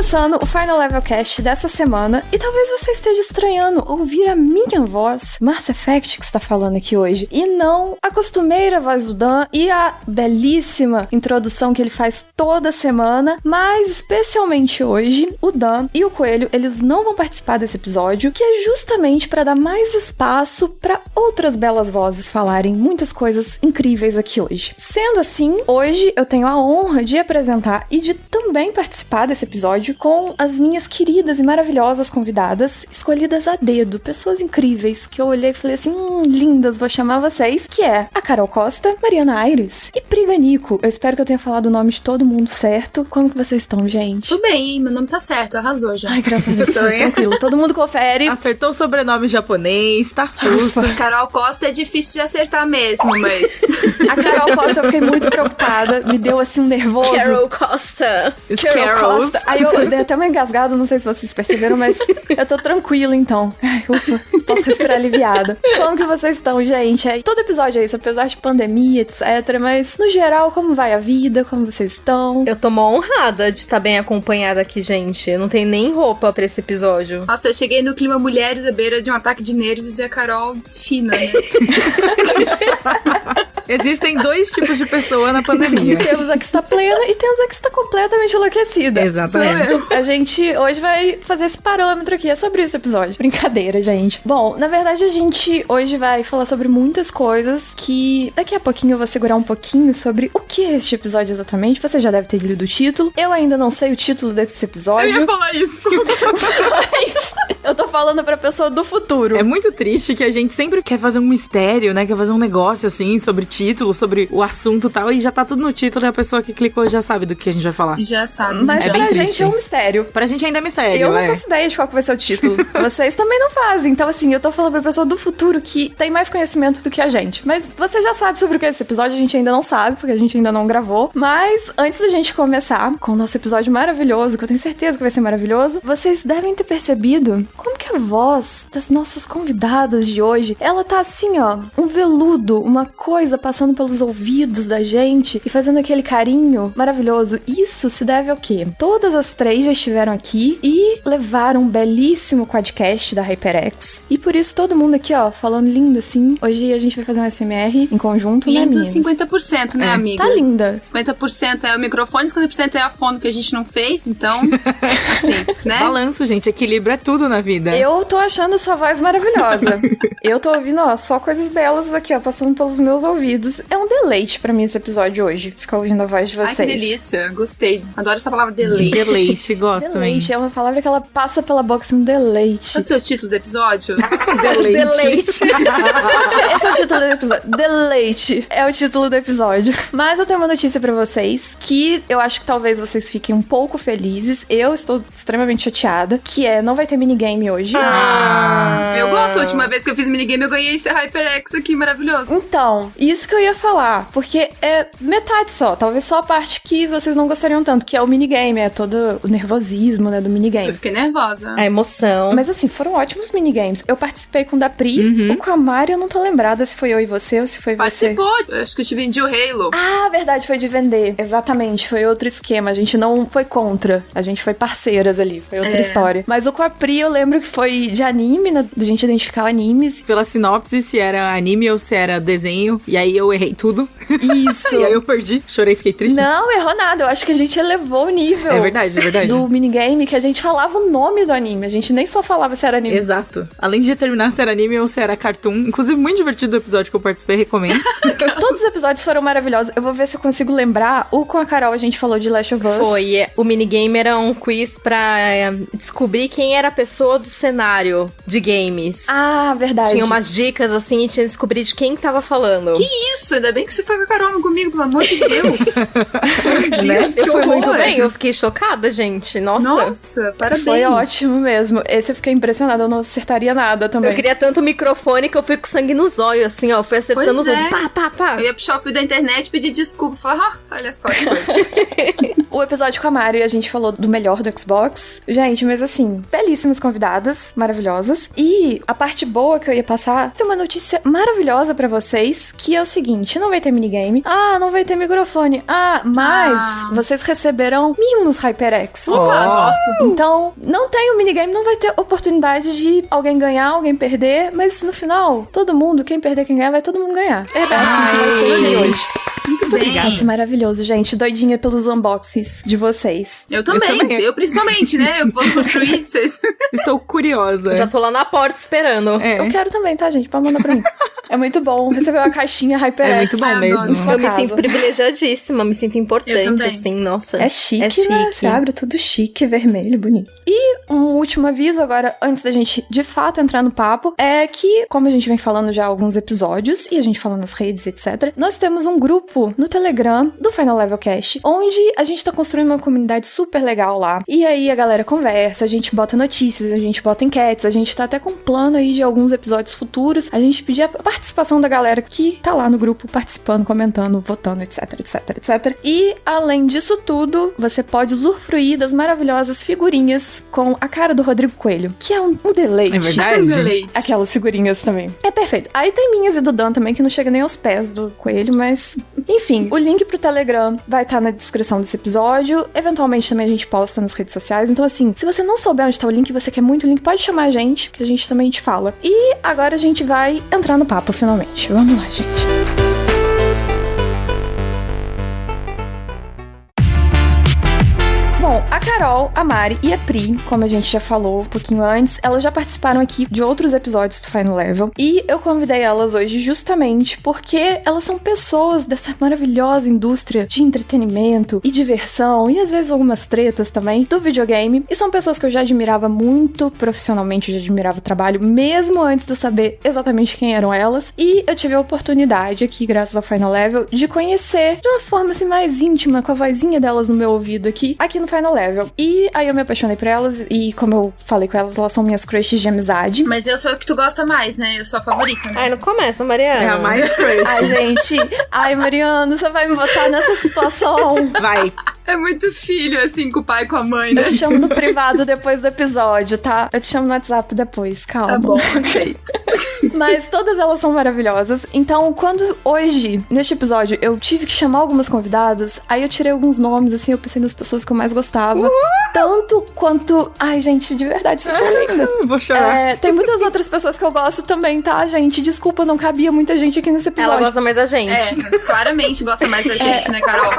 começando o Final Level Cast dessa semana e talvez você esteja estranhando ouvir a minha voz, Mass Effect, que está falando aqui hoje, e não a costumeira voz do Dan e a belíssima introdução que ele faz toda semana, mas especialmente hoje, o Dan e o Coelho, eles não vão participar desse episódio, que é justamente para dar mais espaço para outras belas vozes falarem muitas coisas incríveis aqui hoje. Sendo assim, hoje eu tenho a honra de apresentar e de também participar desse episódio com as minhas queridas e maravilhosas convidadas, escolhidas a dedo, pessoas incríveis, que eu olhei e falei assim, lindas, vou chamar vocês, que é a Carol Costa, Mariana Aires e Priganico. Eu espero que eu tenha falado o nome de todo mundo certo. Como que vocês estão, gente? Tudo bem, meu nome tá certo, arrasou já. Ai, graças a Deus, tranquilo. Todo mundo confere. Acertou o sobrenome japonês, tá sussa. Carol Costa é difícil de acertar mesmo, mas... A Carol Costa, eu fiquei muito preocupada, me deu assim um nervoso. Carol Costa. Carol Costa. Aí eu dei até uma engasgada, não sei se vocês perceberam, mas eu tô tranquila então. Ai, ufa, posso respirar aliviada. Como que vocês estão, gente? Todo episódio é isso, apesar de pandemia, etc. Mas, no geral, como vai a vida? Como vocês estão? Eu tô mó honrada de estar bem acompanhada aqui, gente. Eu não tenho nem roupa pra esse episódio. Nossa, eu cheguei no clima mulheres à beira de um ataque de nervos e a Carol fina, né? Existem dois tipos de pessoa na pandemia. Temos a que está plena e temos a que está completamente enlouquecida. Exatamente. A gente hoje vai fazer esse parâmetro aqui. É sobre isso o episódio. Brincadeira, gente. Bom, na verdade a gente hoje vai falar sobre muitas coisas que daqui a pouquinho eu vou segurar um pouquinho sobre o que é este episódio exatamente. Você já deve ter lido o título. Eu ainda não sei o título desse episódio. Eu ia falar isso. Eu tô falando pra pessoa do futuro. É muito triste que a gente sempre quer fazer um mistério, né? Quer fazer um negócio assim, sobre título, sobre o assunto e tal, e já tá tudo no título e a pessoa que clicou já sabe do que a gente vai falar. Já sabe. Mas bem pra triste. gente é um mistério. Pra gente ainda é mistério, Eu não faço ideia de qual que vai ser o título. Vocês também não fazem. Então, assim, eu tô falando pra pessoa do futuro que tem mais conhecimento do que a gente. Mas você já sabe sobre o que é esse episódio, a gente ainda não sabe, porque a gente ainda não gravou. Mas, antes da gente começar com o nosso episódio maravilhoso, que eu tenho certeza que vai ser maravilhoso, vocês devem ter percebido como que a voz das nossas convidadas de hoje, ela tá assim, ó, um veludo, uma coisa passando pelos ouvidos da gente e fazendo aquele carinho maravilhoso. Isso se deve ao quê? Todas as três já estiveram aqui e levaram um belíssimo quadcast da HyperX. E por isso todo mundo aqui, ó, falando lindo assim. Hoje a gente vai fazer um SMR em conjunto, né, Lindo meninas? 50%, né, amiga? Tá linda. 50% é o microfone, 50% é a fono que a gente não fez, então, assim, né? Balanço, gente. Equilíbrio é tudo na vida. Eu tô achando sua voz maravilhosa. Eu tô ouvindo, ó, só coisas belas aqui, ó, passando pelos meus ouvidos. É um deleite pra mim esse episódio hoje, ficar ouvindo a voz de vocês. Ai, que delícia. Gostei. Adoro essa palavra deleite. Deleite, gosto também. Deleite, é uma palavra que ela passa pela boca, assim, um deleite. Qual é o seu título do episódio? Deleite. Esse é o título do episódio. Deleite é o título do episódio. Mas eu tenho uma notícia pra vocês que eu acho que talvez vocês fiquem um pouco felizes. Eu estou extremamente chateada, que é, não vai ter minigame hoje. Eu gosto. A última vez que eu fiz minigame, eu ganhei esse HyperX aqui, maravilhoso. Então, isso que eu ia falar, porque é metade só, talvez só a parte que vocês não gostariam tanto, que é o minigame, é todo o nervosismo, né, do Eu minigame. fiquei nervosa. A emoção. Mas assim, foram ótimos minigames. Eu participei com o da Pri, o com a Mari, eu não tô lembrada se foi eu e você ou se foi você. Participou. Eu acho que eu te vendi o Halo. Ah, verdade, foi de vender. Exatamente, foi outro esquema. A gente não foi contra, a gente foi parceiras ali, foi outra história. Mas o com a Pri, eu lembro que foi de anime, né, da gente identificar animes. Pela sinopse, se era anime ou se era desenho. E aí eu errei tudo. Isso. E aí eu perdi. Chorei, fiquei triste. Não, errou nada. Eu acho que a gente elevou o nível. É verdade, é verdade. Do minigame, que a gente falava o nome do anime. A gente nem só falava se era anime. Exato. Além de determinar se era anime ou se era cartoon. Inclusive, muito divertido o episódio que eu participei, recomendo. Todos os episódios foram maravilhosos. Eu vou ver se eu consigo lembrar. O com a Carol a gente falou de Last of Us. Foi. O minigame era um quiz pra descobrir quem era a pessoa do cenário de games. Ah, verdade. Tinha umas dicas assim e tinha que descobrir de quem tava falando. Que isso? Ainda bem que você foi com a Carol, não comigo, pelo amor de Deus. Meu Deus, Eu que fui horror. muito bem, eu fiquei chocada, gente. Nossa, parabéns. Foi ótimo mesmo. Esse eu fiquei impressionada. Eu não acertaria nada também. Eu queria tanto o microfone que eu fui com sangue nos olhos, assim, ó. Fui acertando Pois é. tudo. Pá, pá, pá. Eu ia puxar o fio da internet e pedir desculpa. Falar, olha só que coisa. o episódio com a Mari, a gente falou do melhor do Xbox. Gente, mas assim, belíssimas convidadas, maravilhosas. E a parte boa que eu ia passar é uma notícia maravilhosa pra vocês, que é o seguinte, não vai ter minigame, não vai ter microfone, mas vocês receberão mimos HyperX. Opa, gosto. Então, não tem o minigame, não vai ter oportunidade de alguém ganhar, alguém perder, mas no final, todo mundo, quem perder, quem ganhar, vai todo mundo ganhar. É assim que vai ser hoje. Muito bem. Vai ser maravilhoso, gente. Doidinha pelos unboxings de vocês. Eu também. Eu principalmente, né? Eu vou sofrer vocês. Estou curiosa. Já tô lá na porta esperando. Eu quero também, tá, gente? Pode mandar pra mim. É muito bom receber uma caixinha HyperX. É muito bom mesmo. Eu me sinto privilegiadíssima, me sinto importante, assim, nossa. É chique, né? Você abre tudo chique, vermelho, bonito. E um último aviso agora, antes da gente, de fato, entrar no papo, é que, como a gente vem falando já há alguns episódios, e a gente fala nas redes, etc., nós temos um grupo no Telegram do Final Level Cast, onde a gente tá construindo uma comunidade super legal lá. E aí a galera conversa, a gente bota notícias, a gente bota enquetes, a gente tá até com um plano aí de alguns episódios futuros. A gente pedir a participação da galera que tá lá no grupo participando, comentando, votando, etc, etc, etc. E, além disso tudo, você pode usufruir das maravilhosas figurinhas com a cara do Rodrigo Coelho, que é um deleite. É verdade? Um deleite. Aquelas figurinhas também. É perfeito. Aí tem minhas e do Dan também, que não chega nem aos pés do Coelho, mas... Enfim, o link pro Telegram vai estar na descrição desse episódio. Eventualmente também a gente posta nas redes sociais. Então, assim, se você não souber onde tá o link e você quer muito o link, pode chamar a gente, que a gente também te fala. E agora a gente vai entrar no papo, finalmente. Vamos lá, gente. Bom, a Carol, a Mari e a Pri, como a gente já falou um pouquinho antes, elas já participaram aqui de outros episódios do Final Level. E eu convidei elas hoje justamente porque elas são pessoas dessa maravilhosa indústria de entretenimento e diversão, e às vezes algumas tretas também, do videogame. E são pessoas que eu já admirava muito profissionalmente, eu já admirava o trabalho, mesmo antes de eu saber exatamente quem eram elas. E eu tive a oportunidade aqui, graças ao Final Level, de conhecer de uma forma assim mais íntima, com a vozinha delas no meu ouvido aqui no Final Level. E aí eu me apaixonei por elas, e como eu falei com elas, elas são minhas crushes de amizade. Mas eu sou a que tu gosta mais, né? Eu sou a favorita, né? Ai, não começa, Mariana. É a mais crush. Ai, gente. Ai, Mariana, você vai me botar nessa situação. Vai. É muito filho, assim, com o pai e com a mãe, né? Eu te chamo no privado depois do episódio, tá? Eu te chamo no WhatsApp depois, calma. Tá bom, aceito. Mas todas elas são maravilhosas. Então, quando hoje, neste episódio, eu tive que chamar algumas convidadas, aí eu tirei alguns nomes, assim, eu pensei nas pessoas que eu mais gostava. Tanto quanto... Ai, gente, de verdade, vocês são lindas. Vou chorar. Tem muitas outras pessoas que eu gosto também, tá, gente? Desculpa, não cabia muita gente aqui nesse episódio. Ela gosta mais da gente. Claramente gosta mais da gente, né, Carol?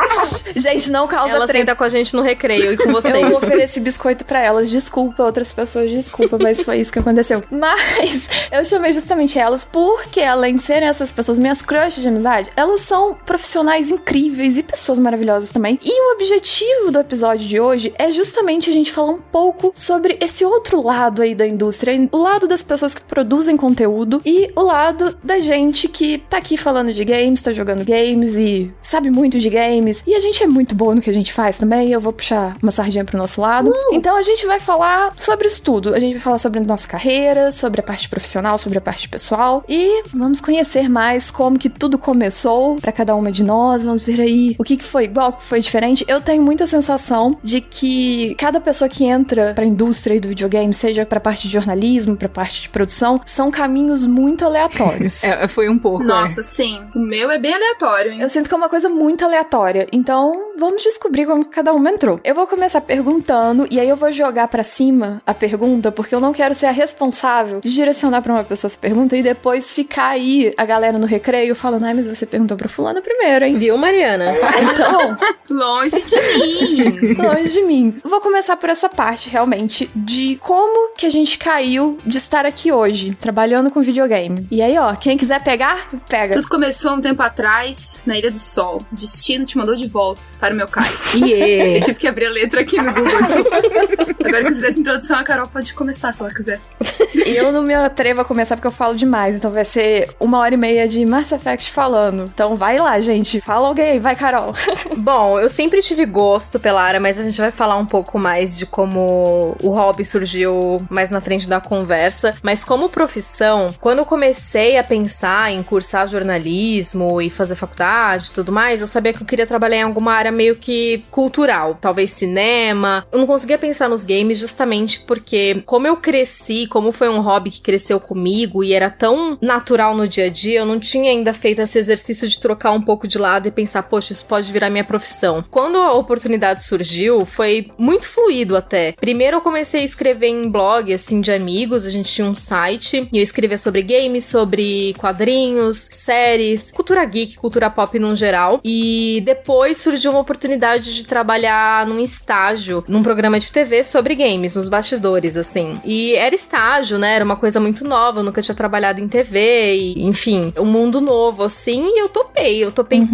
Gente, não causa Ela treta. senta com a gente no recreio e com vocês. Eu ofereci biscoito pra elas, desculpa, outras pessoas, desculpa, mas foi isso que aconteceu. Mas eu chamei justamente elas porque, além de serem essas pessoas, minhas crushes de amizade, elas são profissionais incríveis e pessoas maravilhosas também. E o objetivo do episódio de hoje é justamente a gente falar um pouco sobre esse outro lado aí da indústria, o lado das pessoas que produzem conteúdo e o lado da gente que tá aqui falando de games, tá jogando games e sabe muito de games. E a gente é muito bom no que a gente faz também, eu vou puxar uma sardinha pro nosso lado. Então a gente vai falar sobre isso tudo. A gente vai falar sobre a nossa carreira, sobre a parte profissional, sobre a parte pessoal e vamos conhecer mais como que tudo começou pra cada uma de nós. Vamos ver aí o que foi igual, o que foi diferente. Eu tenho muita sensação de que cada pessoa que entra pra indústria do videogame, seja pra parte de jornalismo, pra parte de produção, são caminhos muito aleatórios. Foi um pouco. Nossa, sim. O meu é bem aleatório, hein? Eu sinto que é uma coisa muito aleatória. Então, vamos descobrir como cada uma entrou. Eu vou começar perguntando, e aí eu vou jogar pra cima a pergunta, porque eu não quero ser a responsável de direcionar pra uma pessoa essa pergunta e depois ficar aí a galera no recreio falando, ai, mas você perguntou pra fulana primeiro, hein? Viu, Mariana? Então, Longe de mim. longe de mim. Vou começar por essa parte, realmente, de como que a gente caiu de estar aqui hoje, trabalhando com videogame. E aí, ó, quem quiser pegar, pega. Tudo começou um tempo atrás, na Ilha do Sol. Destino te mandou de volta para o meu cais. Yeah. Eu tive que abrir a letra aqui no Google. Agora que eu fizesse a introdução, a Carol pode começar, se ela quiser. Eu não me atrevo a começar porque eu falo demais, então vai ser 1h30 de Mass Effect falando. Então vai lá, gente. Fala alguém, vai, Carol. Bom, eu sempre tive gosto pela área, mas a gente vai falar um pouco mais de como o hobby surgiu mais na frente da conversa. Mas como profissão, quando eu comecei a pensar em cursar jornalismo e fazer faculdade e tudo mais, eu sabia que eu queria trabalhar em alguma área meio que cultural, talvez cinema. Eu não conseguia pensar nos games justamente porque, como eu cresci, como foi um hobby que cresceu comigo e era tão natural no dia a dia, eu não tinha ainda feito esse exercício de trocar um pouco de lado e pensar, poxa, isso pode virar minha profissão. Quando a oportunidade surgiu, foi muito fluido até. Primeiro eu comecei a escrever em blog, assim, de amigos, a gente tinha um site, e eu escrevia sobre games, sobre quadrinhos, séries, cultura geek, cultura pop no geral, e depois surgiu uma oportunidade de trabalhar num estágio, num programa de TV sobre games, nos bastidores, assim. E era estágio, né, era uma coisa muito nova, eu nunca tinha trabalhado em TV, e, enfim, um mundo novo, assim, e eu topei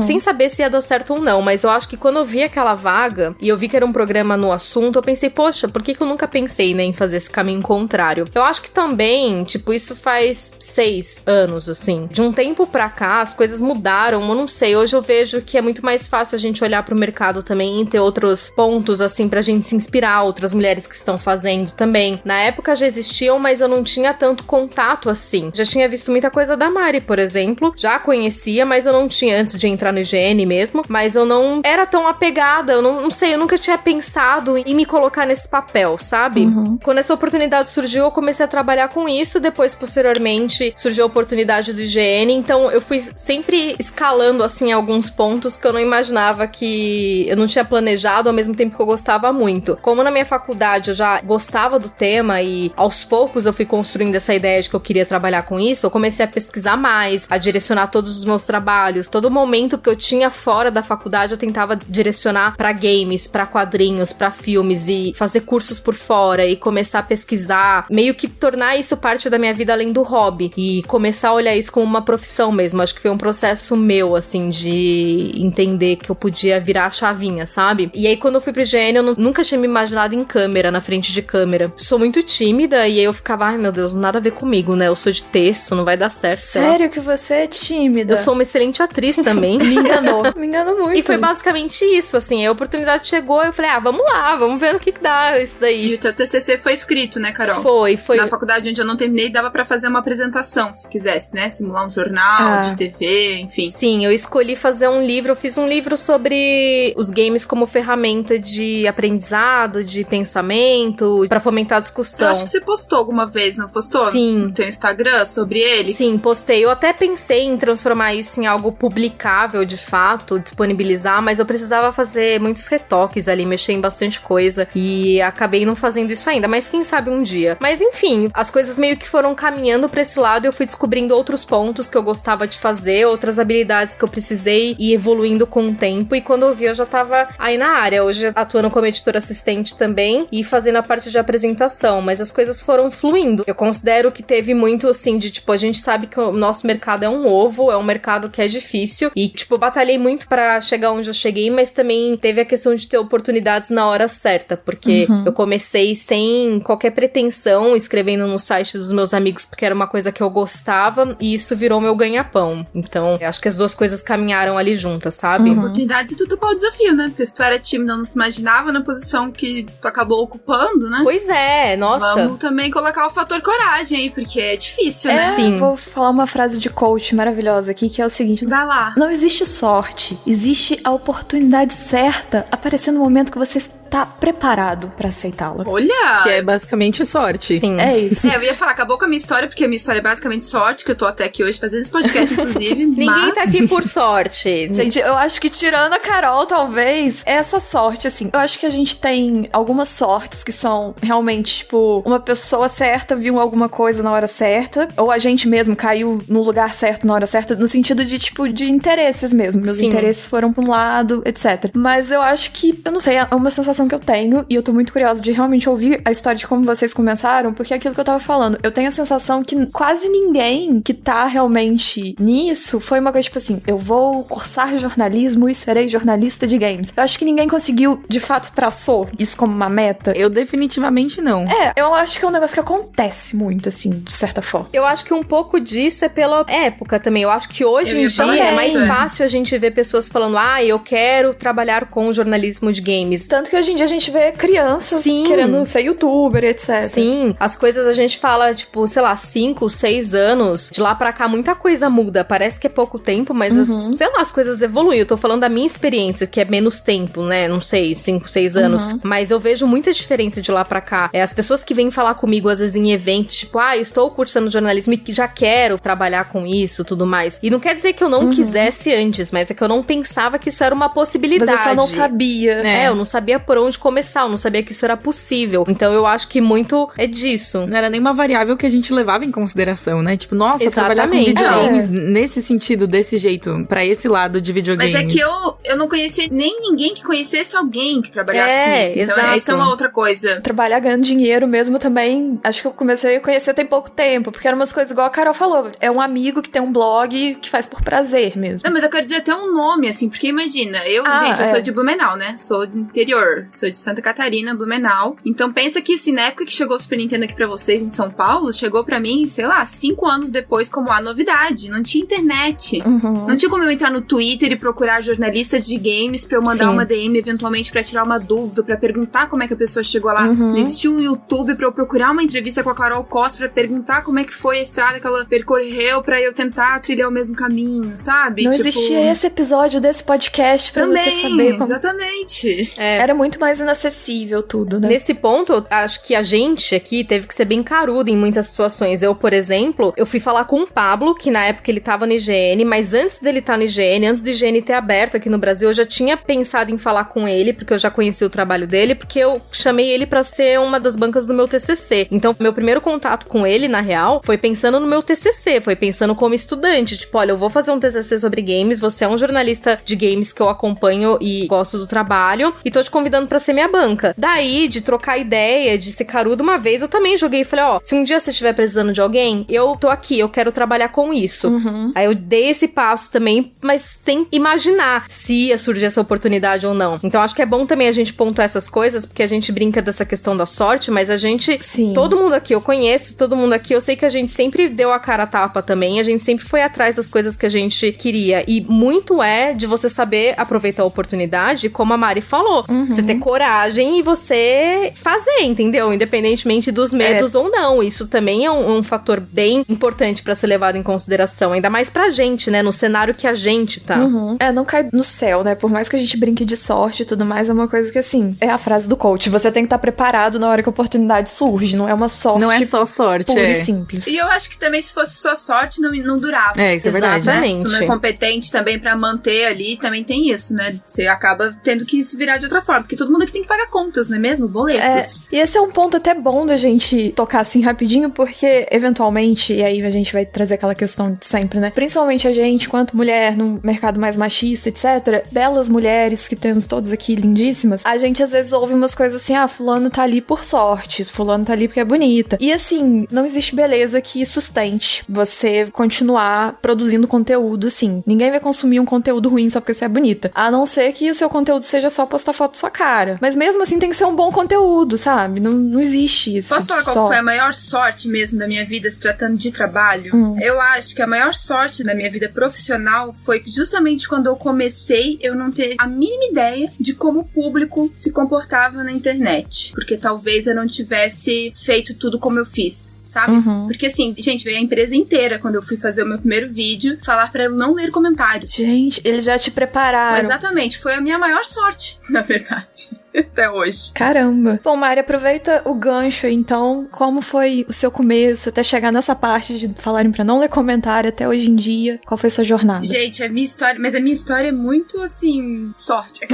sem saber se ia dar certo ou não, mas eu acho que quando eu vi aquela vaga, e eu vi que era um programa no assunto, eu pensei, poxa, por que eu nunca pensei, né, em fazer esse caminho contrário? Eu acho que também, tipo, isso faz 6 anos, assim. De um tempo pra cá, as coisas mudaram, eu não sei, hoje eu vejo que é muito mais fácil a gente olhar pro mercado também e ter outros pontos, assim, pra gente se inspirar, outras mulheres que estão fazendo também. Na época já existiam, mas eu não tinha tanto contato, assim. Já tinha visto muita coisa da Mari, por exemplo, já conhecia, mas eu não tinha, antes de entrar no IGN mesmo, mas eu não era tão apegada, eu não sei, eu nunca tinha pensado em me colocar nesse papel, sabe? Quando essa oportunidade surgiu, eu comecei a trabalhar com isso, depois, posteriormente, surgiu a oportunidade do IGN, então eu fui sempre escalando, assim, alguns pontos que eu não imaginava que eu não tinha planejado, ao mesmo tempo que eu gostava muito. Como na minha faculdade eu já gostava do tema e aos poucos eu fui construindo essa ideia de que eu queria trabalhar com isso, eu comecei a pesquisar mais, a direcionar todos os meus trabalhos, todo momento que eu tinha fora da faculdade eu tentava direcionar pra games, pra quadrinhos, pra filmes e fazer cursos por fora e começar a pesquisar, meio que tornar isso parte da minha vida além do hobby e começar a olhar isso como uma profissão mesmo. Acho que foi um processo meu, assim, de entender que eu podia virar a chavinha, sabe? E aí quando eu fui pro IGN eu nunca tinha me imaginado em câmera, na frente de câmera. Sou muito tímida e aí eu ficava, ai meu Deus, nada a ver comigo, né? Eu sou de texto, não vai dar certo. Sério que você é tímida? Eu sou uma excelente atriz também. Me enganou. Me enganou muito. E foi basicamente isso, assim, a oportunidade chegou e eu falei, vamos lá, vamos ver no que dá isso daí. E o teu TCC foi escrito, né, Carol? Foi. Na faculdade onde eu não terminei, dava pra fazer uma apresentação, se quisesse, né? Simular um jornal, de TV, enfim. Sim, eu escolhi fazer um livro, eu fiz um livro sobre os games como ferramenta de aprendizado, de pensamento, pra fomentar a discussão. Eu acho que você postou alguma vez, não postou? Sim. No teu Instagram, sobre ele? Sim, postei. Eu até pensei em transformar isso em algo publicável, de fato, disponibilizar, mas eu precisava fazer muitos retoques ali, mexer em bastante coisa e acabei não fazendo isso ainda, mas quem sabe um dia. Mas enfim, as coisas meio que foram caminhando pra esse lado e eu fui descobrindo outros pontos que eu gostava de fazer, outras habilidades que eu precisei ir evoluindo com o tempo e quando eu vi eu já tava aí na área, hoje atuando como editora assistente também e fazendo a parte de apresentação, mas as coisas foram fluindo. Eu considero que teve muito assim de tipo, a gente sabe que o nosso mercado é um ovo, é um mercado que é difícil e tipo, eu batalhei muito pra chegar onde eu cheguei, mas também teve a questão de ter oportunidades na hora certa, porque eu comecei sem qualquer pretensão, escrevendo no site dos meus amigos porque era uma coisa que eu gostava e isso virou meu ganha-pão. Então, eu acho que as duas coisas caminharam ali juntas, sabe? Oportunidades e tu topou o desafio, né? Porque se tu era tímida, não se imaginava na posição que tu acabou ocupando, né? Pois é, nossa. Vamos também colocar o fator coragem aí, porque é difícil, né? Sim. Vou falar uma frase de coach maravilhosa aqui, que é o seguinte: Vai lá. não existe sorte, existe a oportunidade certa aparecendo no momento que você está preparado pra aceitá-la. Olha! Que é basicamente sorte. Sim. É isso. Eu ia falar, acabou com a minha história, porque a minha história é basicamente sorte, que eu tô até aqui hoje fazendo esse podcast, inclusive. Ninguém tá aqui por sorte. Gente, eu acho que tirando a Carol, talvez, essa sorte, assim, eu acho que a gente tem algumas sortes que são realmente, tipo, uma pessoa certa viu alguma coisa na hora certa, ou a gente mesmo caiu no lugar certo na hora certa, no sentido de, tipo, de interesses mesmo. Meus Sim. interesses foram pra um lado, etc. Mas eu acho que, eu não sei, é uma sensação sensação que eu tenho, e eu tô muito curiosa de realmente ouvir a história de como vocês começaram, porque é aquilo que eu tava falando. Eu tenho a sensação que quase ninguém que tá realmente nisso foi uma coisa tipo assim, eu vou cursar jornalismo e serei jornalista de games. Eu acho que ninguém conseguiu, de fato, traçou isso como uma meta. Eu definitivamente não. Eu acho que é um negócio que acontece muito, assim, de certa forma. Eu acho que um pouco disso é pela época também. Eu acho que hoje em dia é mais fácil a gente ver pessoas falando, eu quero trabalhar com jornalismo de games. Tanto que hoje em dia a gente vê crianças querendo ser youtuber, etc. Sim, as coisas a gente fala, tipo, sei lá, 5, 6 anos, de lá pra cá muita coisa muda. Parece que é pouco tempo, mas sei lá, as coisas evoluem. Eu tô falando da minha experiência, que é menos tempo, né? Não sei, 5, 6 anos. Mas eu vejo muita diferença de lá pra cá. As pessoas que vêm falar comigo, às vezes, em eventos, tipo, eu estou cursando jornalismo e já quero trabalhar com isso, tudo mais. E não quer dizer que eu não quisesse antes, mas é que eu não pensava que isso era uma possibilidade. Mas eu só não sabia. Eu não sabia por onde começar, eu não sabia que isso era possível. Então eu acho que muito é disso. Não era nem uma variável que a gente levava em consideração, né? Tipo, nossa, trabalhar com videogames nesse sentido, desse jeito, pra esse lado de videogames. Mas é que eu não conhecia nem ninguém que conhecesse alguém que trabalhasse com isso. Então exato. Isso é uma outra coisa. Trabalhar ganhando dinheiro mesmo também, acho que eu comecei a conhecer tem pouco tempo, porque eram umas coisas igual a Carol falou, é um amigo que tem um blog que faz por prazer mesmo. Não, mas eu quero dizer até um nome, assim, porque imagina, eu sou de Blumenau, né? Sou do interior, sou de Santa Catarina, Blumenau. Então pensa que, assim, na época que chegou o Super Nintendo aqui pra vocês em São Paulo, chegou pra mim, sei lá, 5 anos depois como a novidade. Não tinha internet. Não tinha como eu entrar no Twitter e procurar jornalista de games pra eu mandar uma DM eventualmente pra tirar uma dúvida, pra perguntar como é que a pessoa chegou lá. Não existia um YouTube pra eu procurar uma entrevista com a Carol Costa pra perguntar como é que foi a estrada que ela percorreu pra eu tentar trilhar o mesmo caminho, sabe? Não existia esse episódio desse podcast pra você saber como... Exatamente. Era muito mais inacessível tudo, né? Nesse ponto, acho que a gente aqui teve que ser bem carudo em muitas situações. Eu, por exemplo, eu fui falar com o Pablo, que na época ele tava no IGN, mas antes dele estar no IGN, antes do IGN ter aberto aqui no Brasil, eu já tinha pensado em falar com ele, porque eu já conhecia o trabalho dele, porque eu chamei ele pra ser uma das bancas do meu TCC. Então, meu primeiro contato com ele, na real, foi pensando no meu TCC, foi pensando como estudante, tipo, olha, eu vou fazer um TCC sobre games, você é um jornalista de games que eu acompanho e gosto do trabalho, e tô te convidando pra ser minha banca. Daí, de trocar ideia, de ser carudo, uma vez eu também joguei e falei, se um dia você estiver precisando de alguém, eu tô aqui, eu quero trabalhar com isso. Aí eu dei esse passo também, mas sem imaginar se ia surgir essa oportunidade ou não. Então acho que é bom também a gente pontuar essas coisas, porque a gente brinca dessa questão da sorte, mas a gente, todo mundo aqui eu conheço, todo mundo aqui, eu sei que a gente sempre deu a cara a tapa também, a gente sempre foi atrás das coisas que a gente queria, e muito é de você saber aproveitar a oportunidade, como a Mari falou, você ter coragem e você fazer, entendeu? Independentemente dos medos ou não, isso também é um fator bem importante pra ser levado em consideração, ainda mais pra gente, né, no cenário que a gente tá. Não cai no céu, né, por mais que a gente brinque de sorte e tudo mais, é uma coisa que, assim, é a frase do coach, você tem que estar preparado na hora que a oportunidade surge, não é uma sorte. Não é só sorte, pura e simples. E eu acho que também se fosse só sorte, não durava. Isso é verdade. Exatamente. Se tu não é competente também pra manter ali, também tem isso, né? Você acaba tendo que se virar de outra forma, porque todo mundo aqui tem que pagar contas, não é mesmo? Boletos. E esse é um ponto até bom da gente tocar assim rapidinho, porque eventualmente, e aí a gente vai trazer aquela questão de sempre, né? Principalmente a gente, quanto mulher, num mercado mais machista, etc., belas mulheres que temos todas aqui lindíssimas, a gente às vezes ouve umas coisas assim, fulano tá ali por sorte, fulano tá ali porque é bonita. E assim, não existe beleza que sustente você continuar produzindo conteúdo, assim. Ninguém vai consumir um conteúdo ruim só porque você é bonita. A não ser que o seu conteúdo seja só postar foto da sua cara. Mas mesmo assim tem que ser um bom conteúdo, sabe? Não existe isso. Posso falar qual foi a maior sorte mesmo da minha vida se tratando de trabalho? Eu acho que a maior sorte da minha vida profissional foi justamente quando eu comecei, eu não ter a mínima ideia de como o público se comportava na internet. Porque talvez eu não tivesse feito tudo como eu fiz, sabe? Porque assim, gente, veio a empresa inteira quando eu fui fazer o meu primeiro vídeo falar pra eu não ler comentários. Gente, eles já te prepararam. Exatamente, foi a minha maior sorte, na verdade, até hoje. Caramba. Bom, Mari, aproveita o gancho aí, então, como foi o seu começo até chegar nessa parte de falarem pra não ler comentário até hoje em dia? Qual foi a sua jornada? Gente, a minha história é muito, assim, sorte.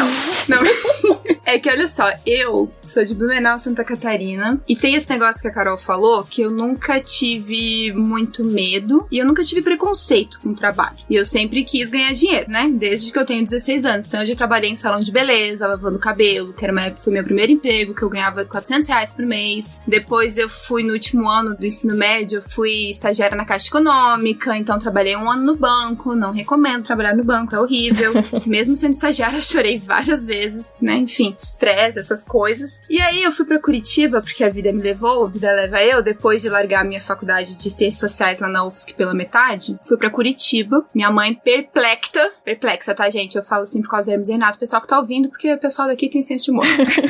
Não. É que, olha só, eu sou de Blumenau, Santa Catarina, e tem esse negócio que a Carol falou, que eu nunca tive muito medo e eu nunca tive preconceito com o trabalho. E eu sempre quis ganhar dinheiro, né? Desde que eu tenho 16 anos. Então eu já trabalhei em salão de beleza, lavando cabelo, que era Foi meu primeiro emprego, que eu ganhava R$400 por mês. Depois eu fui, no último ano do ensino médio, eu fui estagiária na Caixa Econômica, então trabalhei 1 ano no banco. Não recomendo trabalhar no banco, é horrível. Mesmo sendo estagiária, eu chorei várias vezes, né? Enfim, estresse, essas coisas. E aí eu fui pra Curitiba, porque a vida me levou, a vida leva eu, depois de largar a minha faculdade de Ciências Sociais lá na UFSC pela metade, fui pra Curitiba. Minha mãe perplexa, tá, gente? Eu falo assim por causa do Hermes e Renato, o pessoal que tá ouvindo, porque o pessoal daqui tem senso de humor.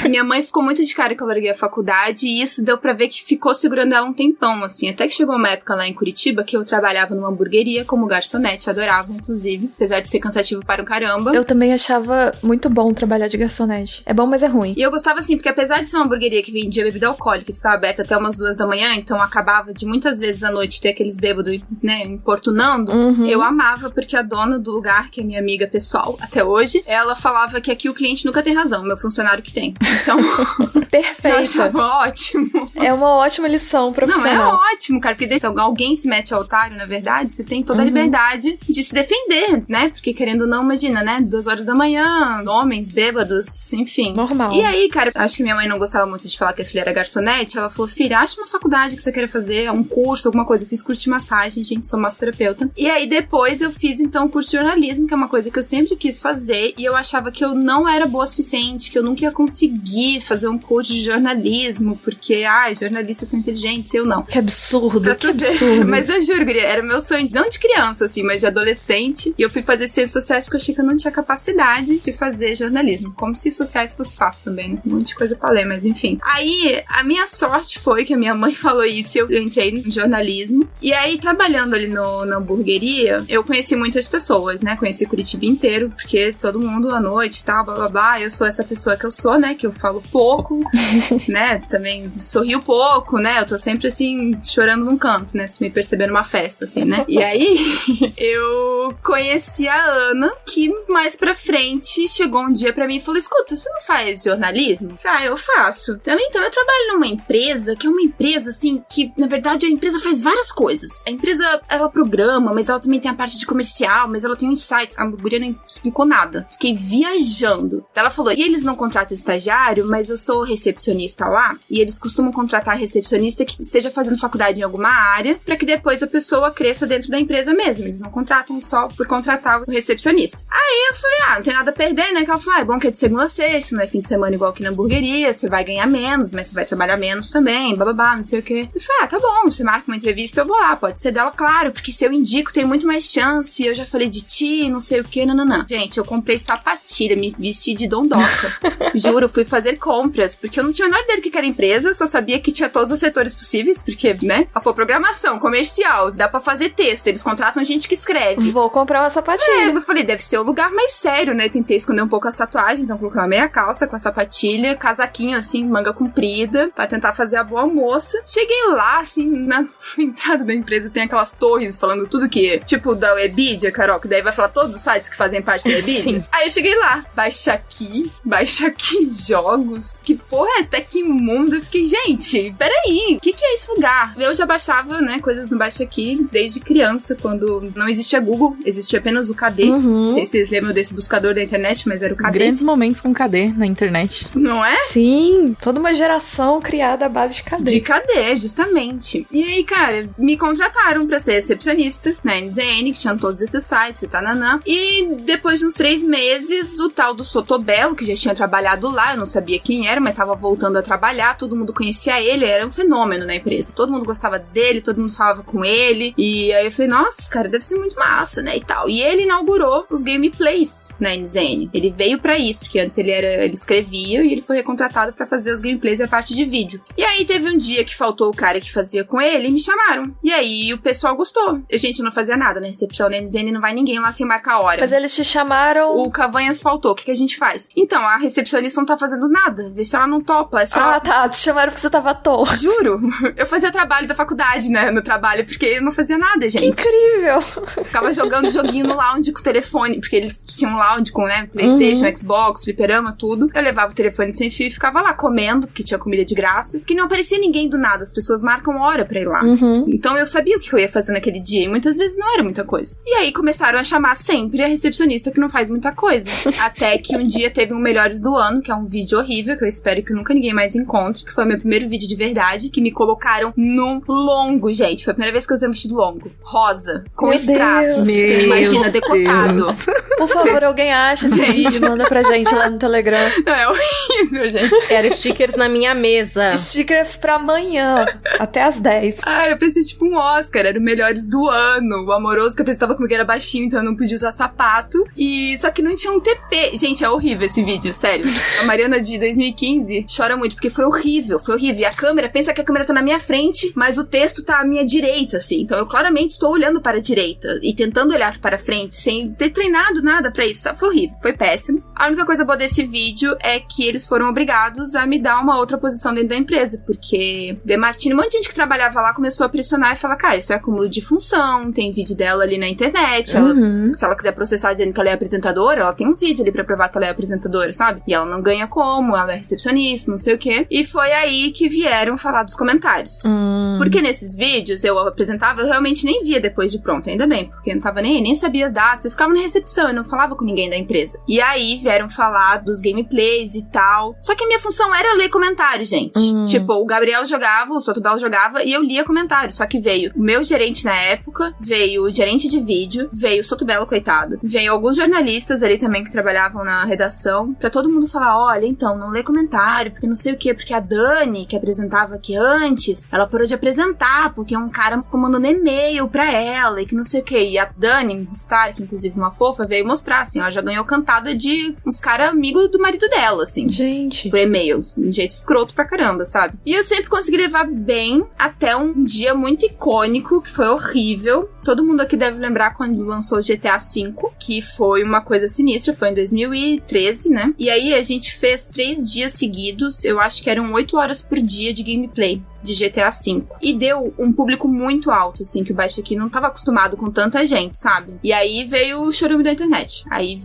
Minha mãe ficou muito de cara que eu larguei a faculdade, e isso deu pra ver que ficou segurando ela um tempão, assim. Até que chegou uma época lá em Curitiba que eu trabalhava numa hamburgueria como garçonete, adorava, inclusive, apesar de ser cansativo para um caramba. Eu também achava muito bom trabalhar de garçonete. É bom, mas é ruim. E eu gostava assim, porque apesar de ser uma hamburgueria que vendia bebida alcoólica e ficava aberta até umas 2 da manhã, então acabava de muitas vezes à noite ter aqueles bêbados, né, importunando, eu amava, porque a dona do lugar, que é minha amiga pessoal até hoje, ela falava que aqui o cliente nunca tem razão, meu funcionário que tem. Então, perfeita. Eu achava ótimo. É uma ótima lição profissional. Não, é ótimo, cara, porque se alguém se mete ao otário, na verdade, você tem toda a liberdade de se defender, né? Porque querendo ou não, imagina, né? 2 horas da manhã, homens bêbados, enfim. Normal. E aí, cara, acho que minha mãe não gostava muito de falar que a filha era garçonete. Ela falou, filha, acha uma faculdade que você queira fazer, um curso, alguma coisa. Eu fiz curso de massagem, gente, sou massoterapeuta. E aí, depois eu fiz, então, curso de jornalismo, que é uma coisa que eu sempre quis fazer. E eu achava que eu não era boa o suficiente, que eu nunca ia conseguir fazer um curso de jornalismo, porque, jornalistas são inteligentes, eu não. Que absurdo, Tá que tudo absurdo. bem. Mas eu juro, guria, era meu sonho, não de criança, assim, mas de adolescente. E eu fui fazer ciências sociais porque eu achei que eu não tinha capacidade de fazer jornalismo. Como se sociais fosse fácil também, né? Um monte de coisa pra ler, mas enfim. Aí, a minha sorte foi que a minha mãe falou isso e eu entrei no jornalismo. E aí, trabalhando ali na hamburgueria, eu conheci muitas pessoas, né? Conheci Curitiba inteiro, porque todo mundo à noite e tal, blá blá blá. Eu sou essa pessoa que eu sou, né? Que eu falo pouco, né? Também sorrio pouco, né? Eu tô sempre assim, chorando num canto, né? Se me perceber numa festa, assim, né? E aí, eu conheci a Ana, que mais pra frente chegou um dia pra mim e falou, escuta, você não faz jornalismo? Eu falei, eu faço. Então, eu trabalho numa empresa, que é uma empresa, assim, que, na verdade, a empresa faz várias coisas. A empresa, ela programa, mas ela também tem a parte de comercial, mas ela tem um insight. A guria não explicou nada. Fiquei viajando. Ela falou, e eles não contratam estagiário, mas eu sou recepcionista lá, e eles costumam contratar recepcionista que esteja fazendo faculdade em alguma área, pra que depois a pessoa cresça dentro da empresa mesmo. Eles não contratam só por contratar o recepcionista. Aí eu falei, não tem nada a perder, né? Que ela falou, é bom que é de segunda a sexta, não é fim de semana igual aqui na hamburgueria, você vai ganhar menos, mas você vai trabalhar menos também, bababá, não sei o quê. Eu falei, tá bom, você marca uma entrevista, eu vou lá, pode ser dela, claro, porque se eu indico tem muito mais chance, eu já falei de ti, não sei o quê, não. Gente, eu comprei sapatilha, me vesti de dondoca. Juro, fui fazer compras, porque eu não tinha a menor ideia do que era empresa, só sabia que tinha todos os setores possíveis, porque, né, ela falou programação, comercial, dá pra fazer texto, eles contratam gente que escreve. Vou comprar uma sapatilha. Eu falei, deve ser o lugar mais sério, né? Tentei esconder um pouco as tatuagens, então coloquei uma meia calça com a sapatilha, casaquinho assim, manga comprida, pra tentar fazer a boa moça. Cheguei lá, assim, na entrada da empresa tem aquelas torres falando tudo que, tipo da Webidia, Carol, que daí vai falar todos os sites que fazem parte da Webidia. Aí eu cheguei lá, baixa aqui jogos, que porra é essa? Até que imundo. Eu fiquei, gente, peraí, o que é esse lugar? Eu já baixava, né, coisas no Baixa Aqui desde criança, quando não existia Google, existia apenas o KD. Não sei se vocês lembram desse buscador da internet, mas era o KD. Grandes momentos com KD na internet. Não é? Sim, toda uma geração criada à base de KD. De KD, justamente. E aí, cara, me contrataram pra ser recepcionista na NZN, que tinha todos esses sites e tananã. E depois de uns 3 meses, o tal do Sotobelo, que já tinha trabalhado lá, eu não sabia quem era, mas tava voltando a trabalhar, todo mundo conhecia ele, era um fenômeno na empresa. Todo mundo gostava dele, todo mundo falava com ele. E aí eu falei, nossa, esse cara deve ser muito massa, né, e tal. E ele inaugurou os gameplays na NZN. Ele veio pra isso, porque antes ele escrevia e ele foi recontratado pra fazer os gameplays e a parte de vídeo. E aí teve um dia que faltou o cara que fazia com ele e me chamaram. E aí o pessoal gostou. Gente, eu não fazia nada na recepção da NZN, não vai ninguém lá sem marcar a hora. Mas eles te chamaram... O Cavanhas faltou, o que a gente faz? Então, a recepcionista não tá fazendo nada, vê se ela não topa, é só... Ah, tá, te chamaram porque você tava à toa. Juro, eu fazia trabalho da faculdade, né, no trabalho, porque eu não fazia nada, gente. Que incrível! Ficava jogando jogando joguinho no lounge com o telefone, porque eles tinham um lounge com, né, PlayStation, Xbox, fliperama, tudo. Eu levava o telefone sem fio e ficava lá comendo, porque tinha comida de graça, que não aparecia ninguém do nada, as pessoas marcam hora pra ir lá. Então eu sabia o que eu ia fazer naquele dia, e muitas vezes não era muita coisa. E aí começaram a chamar sempre a recepcionista que não faz muita coisa. Até que um dia teve um Melhores do Ano, que é um vídeo horrível, que eu espero que nunca ninguém mais encontre, que foi o meu primeiro vídeo de verdade, que me colocaram num longo, gente. Foi a primeira vez que eu usei um vestido longo. Rosa, com strass. Você imagina, decotado. Por favor, alguém acha esse vídeo, manda pra gente lá no Telegram. Não, é horrível, gente. Quero stickers na minha mesa. Stickers pra amanhã, até às 10. Ah, eu pensei tipo um Oscar, era o Melhores do Ano. O amoroso que apresentava comigo era baixinho, então eu não podia usar sapato. E só que não tinha um TP. Gente, é horrível esse vídeo, sério. A Mariana de 2015 chora muito, porque foi horrível, foi horrível. E a câmera, pensa que a câmera tá na minha frente, mas o texto tá à minha direita, assim. Então eu claramente estou olhando para a direita e tentando olhar para frente, sem ter treinado nada pra isso. Foi horrível, foi péssimo. A única coisa boa desse vídeo é que eles foram obrigados a me dar uma outra posição dentro da empresa, porque De Martini, um monte de gente que trabalhava lá começou a pressionar e falar, cara, isso é acúmulo de função, tem vídeo dela ali na internet, ela, se ela quiser processar dizendo que ela é apresentadora, ela tem um vídeo ali pra provar que ela é apresentadora, sabe? E ela não ganha como, ela é recepcionista, não sei o quê. E foi aí que vieram falar dos comentários. Porque nesses vídeos eu apresentava, eu realmente nem via depois de pronto, ainda bem, porque eu não tava nem sabia as datas, eu ficava na recepção, eu não falava com ninguém da empresa. E aí vieram falar dos gameplays e tal. Só que a minha função era ler comentários, gente. Tipo, o Gabriel jogava, o Sotobel jogava e eu lia comentários. Só que veio o meu gerente na época, veio o gerente de vídeo, veio o Sotobel, coitado. Veio alguns jornalistas ali também que trabalhavam na redação, pra todo mundo falar, olha, então, não lê comentário, porque não sei o quê, porque a Dani, que apresentava aqui antes, ela parou de apresentar, porque um cara ficou mandando e-mail pra ela, e que não sei o quê. E a Dani Stark, inclusive uma fofa, veio mostrar, assim, ela já ganhou cantada de uns caras amigos do marido dela, assim. Gente. Por e-mail. Um jeito escroto pra caramba, sabe? E eu sempre consegui levar bem até um dia muito icônico, que foi horrível. Todo mundo aqui deve lembrar quando lançou o GTA V, que foi uma coisa sinistra, foi em 2013, né? E aí a gente fez 3 dias seguidos, eu acho que eram 8 horas por dia de gameplay de GTA V. E deu um público muito alto, assim, que o Baixo aqui não tava acostumado com tanta gente, sabe? E aí veio o chorume da internet. Aí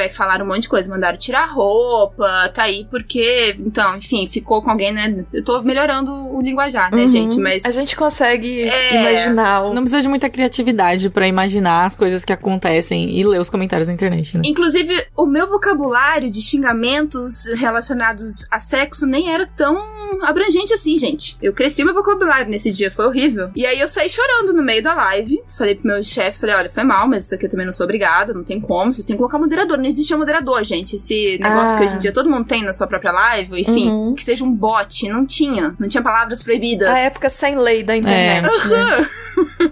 falaram um monte de coisa, mandaram tirar roupa, tá aí porque... Então, enfim, ficou com alguém, né? Eu tô melhorando o linguajar, né, gente? Mas... A gente consegue imaginar. Não precisa de muita criatividade pra imaginar as coisas que acontecem e ler os comentários na internet, né? Inclusive, o meu vocabulário de xingamentos relacionados a sexo nem era tão abrangente assim, gente. Eu cresci meu vocabulário nesse dia, foi horrível. E aí eu saí chorando no meio da live. Falei pro meu chefe, falei, olha, foi mal, mas isso aqui eu também não sou obrigada, não tem como. Vocês têm que colocar moderador. Não existe moderador, gente. Esse negócio que hoje em dia todo mundo tem na sua própria live, enfim, que seja um bot. Não tinha palavras proibidas. A época sem lei da internet, né?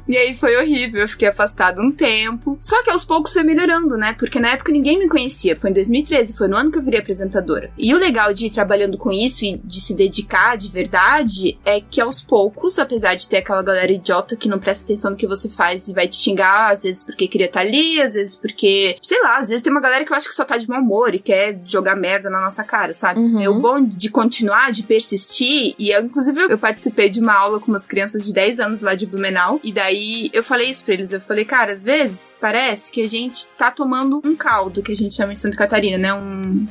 E aí foi horrível, eu fiquei afastada um tempo. Só que aos poucos foi melhorando, né? Porque na época ninguém me conhecia. Foi em 2013, foi no ano que eu virei apresentadora. E o legal de ir trabalhando com isso e de se dedicar de verdade é que aos poucos, apesar de ter aquela galera idiota que não presta atenção no que você faz e vai te xingar, às vezes porque queria estar ali, às vezes porque, sei lá, às vezes tem uma galera que eu acho que só tá de mau humor e quer jogar merda na nossa cara, sabe? É o bom de continuar, de persistir. E eu, inclusive, eu participei de uma aula com umas crianças de 10 anos lá de Blumenau. E daí eu falei isso pra eles. Eu falei, cara, às vezes parece que a gente tá tomando um caldo, que a gente chama em Santa Catarina, né?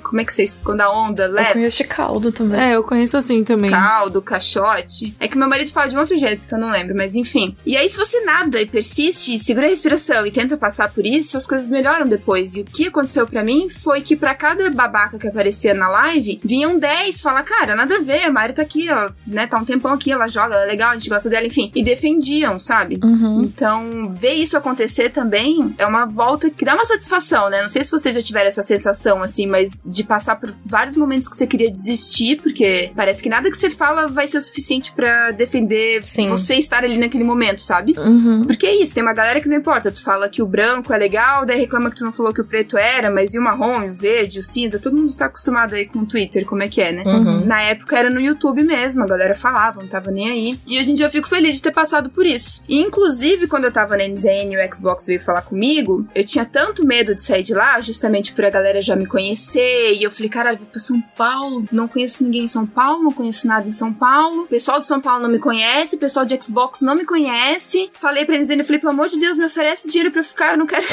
Como é que vocês... Quando a onda leva... Eu conheço caldo também. É, eu conheço assim também. Caldo, caixote. É que meu marido fala de um outro jeito, que eu não lembro, mas enfim. E aí, se você nada e persiste, segura a respiração e tenta passar por isso, as coisas melhoram depois. E o que aconteceu pra mim foi que pra cada babaca que aparecia na live, vinham 10 falar, cara, nada a ver, a Mari tá aqui, ó, né? Tá um tempão aqui, ela joga, ela é legal, a gente gosta dela, enfim. E defendiam, sabe? Então, ver isso acontecer também é uma volta que dá uma satisfação, né? Não sei se vocês já tiveram essa sensação, assim, mas de passar por vários momentos que você queria desistir, porque parece que nada que você fala vai ser o suficiente pra defender você estar ali naquele momento, sabe? Porque é isso, tem uma galera que não importa, tu fala que o branco é legal, daí reclama que tu não falou que o preto era, mas e o marrom, e o verde, o cinza, todo mundo tá acostumado aí com o Twitter, como é que é, né? Na época era no YouTube mesmo, a galera falava, não tava nem aí. E hoje em dia eu fico feliz de ter passado por isso. E Inclusive, quando eu tava na NZN e o Xbox veio falar comigo, eu tinha tanto medo de sair de lá, justamente por a galera já me conhecer, e eu falei, cara, eu vou pra São Paulo, não conheço ninguém em São Paulo, não conheço nada em São Paulo, o pessoal de São Paulo não me conhece, o pessoal de Xbox não me conhece. Falei pra NZN, eu falei, pelo amor de Deus, me oferece dinheiro pra eu ficar, eu não quero...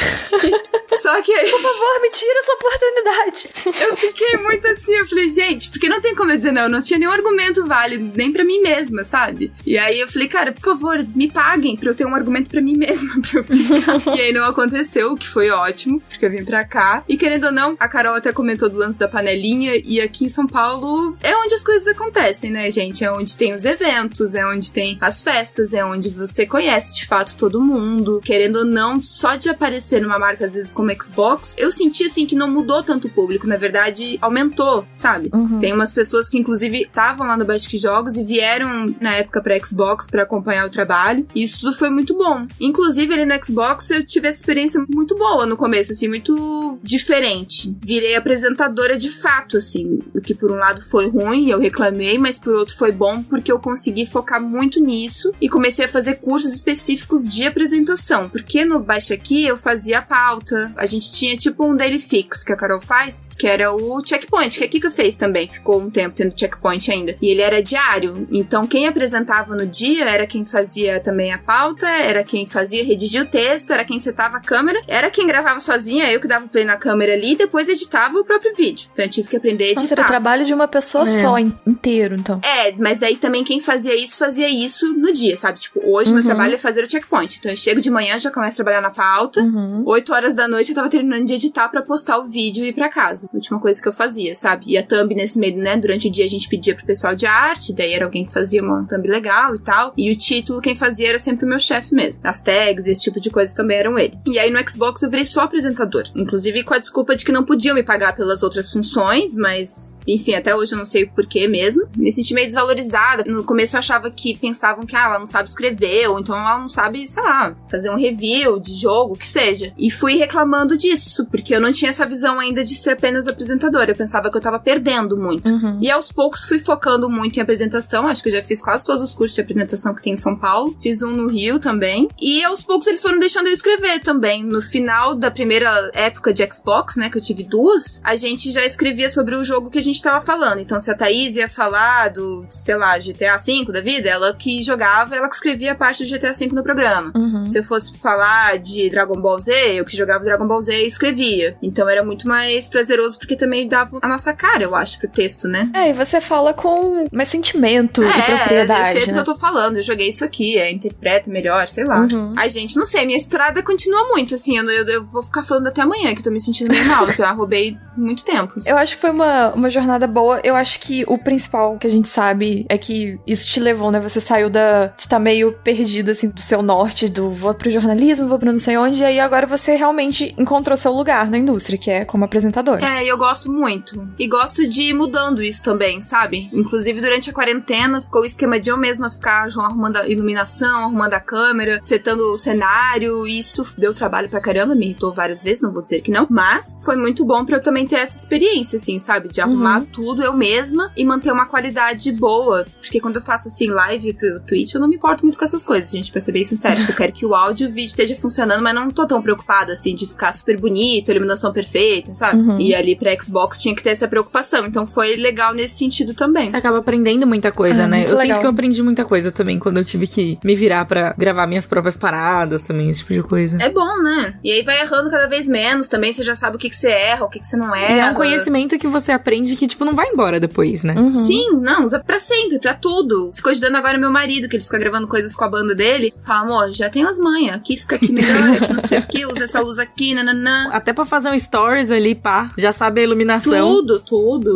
Só que aí... Por favor, me tira essa oportunidade. Eu fiquei muito assim, eu falei, gente, porque não tem como eu dizer não, não tinha nenhum argumento válido, nem pra mim mesma, sabe? E aí eu falei, cara, por favor, me paguem pra eu ter um argumento pra mim mesma, pra eu ficar. E aí não aconteceu, o que foi ótimo, porque eu vim pra cá. E querendo ou não, a Carol até comentou do lance da panelinha, e aqui em São Paulo é onde as coisas acontecem, né, gente? É onde tem os eventos, é onde tem as festas, é onde você conhece de fato todo mundo. Querendo ou não, só de aparecer numa marca, às vezes, como Xbox, eu senti, assim, que não mudou tanto o público. Na verdade, aumentou, sabe? Tem umas pessoas que, inclusive, estavam lá no Basic Jogos e vieram, na época, pra Xbox pra acompanhar o trabalho. E isso tudo foi muito bom. Inclusive, ali no Xbox, eu tive essa experiência muito boa no começo, assim, muito diferente. Virei apresentadora de fato, assim. O que, por um lado, foi ruim, eu reclamei, mas, por outro, foi bom porque eu consegui focar muito nisso e comecei a fazer cursos específicos de apresentação. Porque no Baixa Aqui, eu fazia a pauta. A gente tinha, tipo, um daily fix que a Carol faz, que era o checkpoint, que a Kika fez também. Ficou um tempo tendo checkpoint ainda. E ele era diário. Então, quem apresentava no dia era quem fazia também a pauta, era quem fazia, redigia o texto, era quem setava a câmera, era quem gravava sozinha, eu que dava play na câmera ali e depois editava o próprio vídeo. Então, eu tive que aprender a editar. Nossa, era trabalho de uma pessoa só, inteiro, então. Mas daí também quem fazia isso no dia, sabe? Tipo, hoje meu trabalho é fazer o checkpoint. Então, eu chego de manhã, já começo a trabalhar na pauta. 8 horas da noite eu tava terminando de editar pra postar o vídeo e ir pra casa. A última coisa que eu fazia, sabe? E a thumb nesse meio, né? Durante o dia a gente pedia pro pessoal de arte, daí era alguém que fazia uma thumb legal e tal. E o título, quem fazia era sempre o meu chefe mesmo. As tags, esse tipo de coisa também eram ele. E aí no Xbox eu virei só apresentador. Inclusive com a desculpa de que não podiam me pagar pelas outras funções, mas enfim, até hoje eu não sei o porquê mesmo. Me senti meio desvalorizada. No começo eu achava que pensavam que ela não sabe escrever, ou então ela não sabe, sei lá, fazer um review de jogo, o que seja. E fui reclamando disso, porque eu não tinha essa visão ainda de ser apenas apresentadora. Eu pensava que eu tava perdendo muito. E aos poucos fui focando muito em apresentação. Acho que eu já fiz quase todos os cursos de apresentação que tem em São Paulo. Fiz um no Rio também. E aos poucos eles foram deixando eu escrever também. No final da primeira época de Xbox, né, que eu tive 2, a gente já escrevia sobre o jogo que a gente tava falando. Então, se a Thaís ia falar do, sei lá, GTA V da vida, ela que jogava, ela que escrevia a parte do GTA V no programa. Se eu fosse falar de Dragon Ball Z, eu que jogava Dragon Ball Z e escrevia. Então, era muito mais prazeroso porque também dava a nossa cara, eu acho, pro texto, né? E você fala com mais sentimento e propriedade, eu sei do que eu tô falando, eu joguei isso aqui, interpreta melhor, sei lá. Ai, gente, não sei, minha estrada continua muito, assim, eu vou ficar falando até amanhã, que eu tô me sentindo meio mal, já roubei muito tempo. Eu acho que foi uma jornada boa, eu acho que o principal que a gente sabe é que isso te levou, né, você saiu de estar meio perdido, assim, do seu norte, do vou pro jornalismo, vou pro não sei onde, e aí agora você realmente encontrou seu lugar na indústria, que é como apresentador. Eu gosto muito. E gosto de ir mudando isso também, sabe? Inclusive, durante a quarentena, ficou o esquema de eu mesma ficar arrumando a iluminação, arrumando a câmera, setando o cenário. Isso deu trabalho pra caramba, me irritou várias vezes, não vou dizer que não. Mas foi muito bom pra eu também ter essa experiência, assim, sabe? De arrumar tudo eu mesma e manter uma qualidade boa. Porque quando eu faço, assim, live pro Twitch, eu não me importo muito com essas coisas, gente, pra ser bem sincero. Eu quero que o áudio e o vídeo esteja funcionando, mas não tô tão preocupada, assim, de ficar super bonito, iluminação perfeita, sabe? E ali pra Xbox tinha que ter essa preocupação. Então foi legal nesse sentido também. Você acaba aprendendo muita coisa, né? Eu sinto que eu aprendi muita coisa também quando eu tive que me virar pra gravar minhas próprias paradas também, esse tipo de coisa. É bom, né? E aí vai errando cada vez menos também, você já sabe o que você erra, o que você não erra. E é um conhecimento que você aprende que, tipo, não vai embora depois, né? Sim, não, usa pra sempre, pra tudo. Ficou ajudando agora meu marido, que ele fica gravando coisas com a banda dele. Fala, amor, já tem as manhas, aqui fica aqui melhor, aqui não sei o que, usa essa luz aqui, nananã. Até pra fazer um stories ali, pá, já sabe a iluminação. Tudo.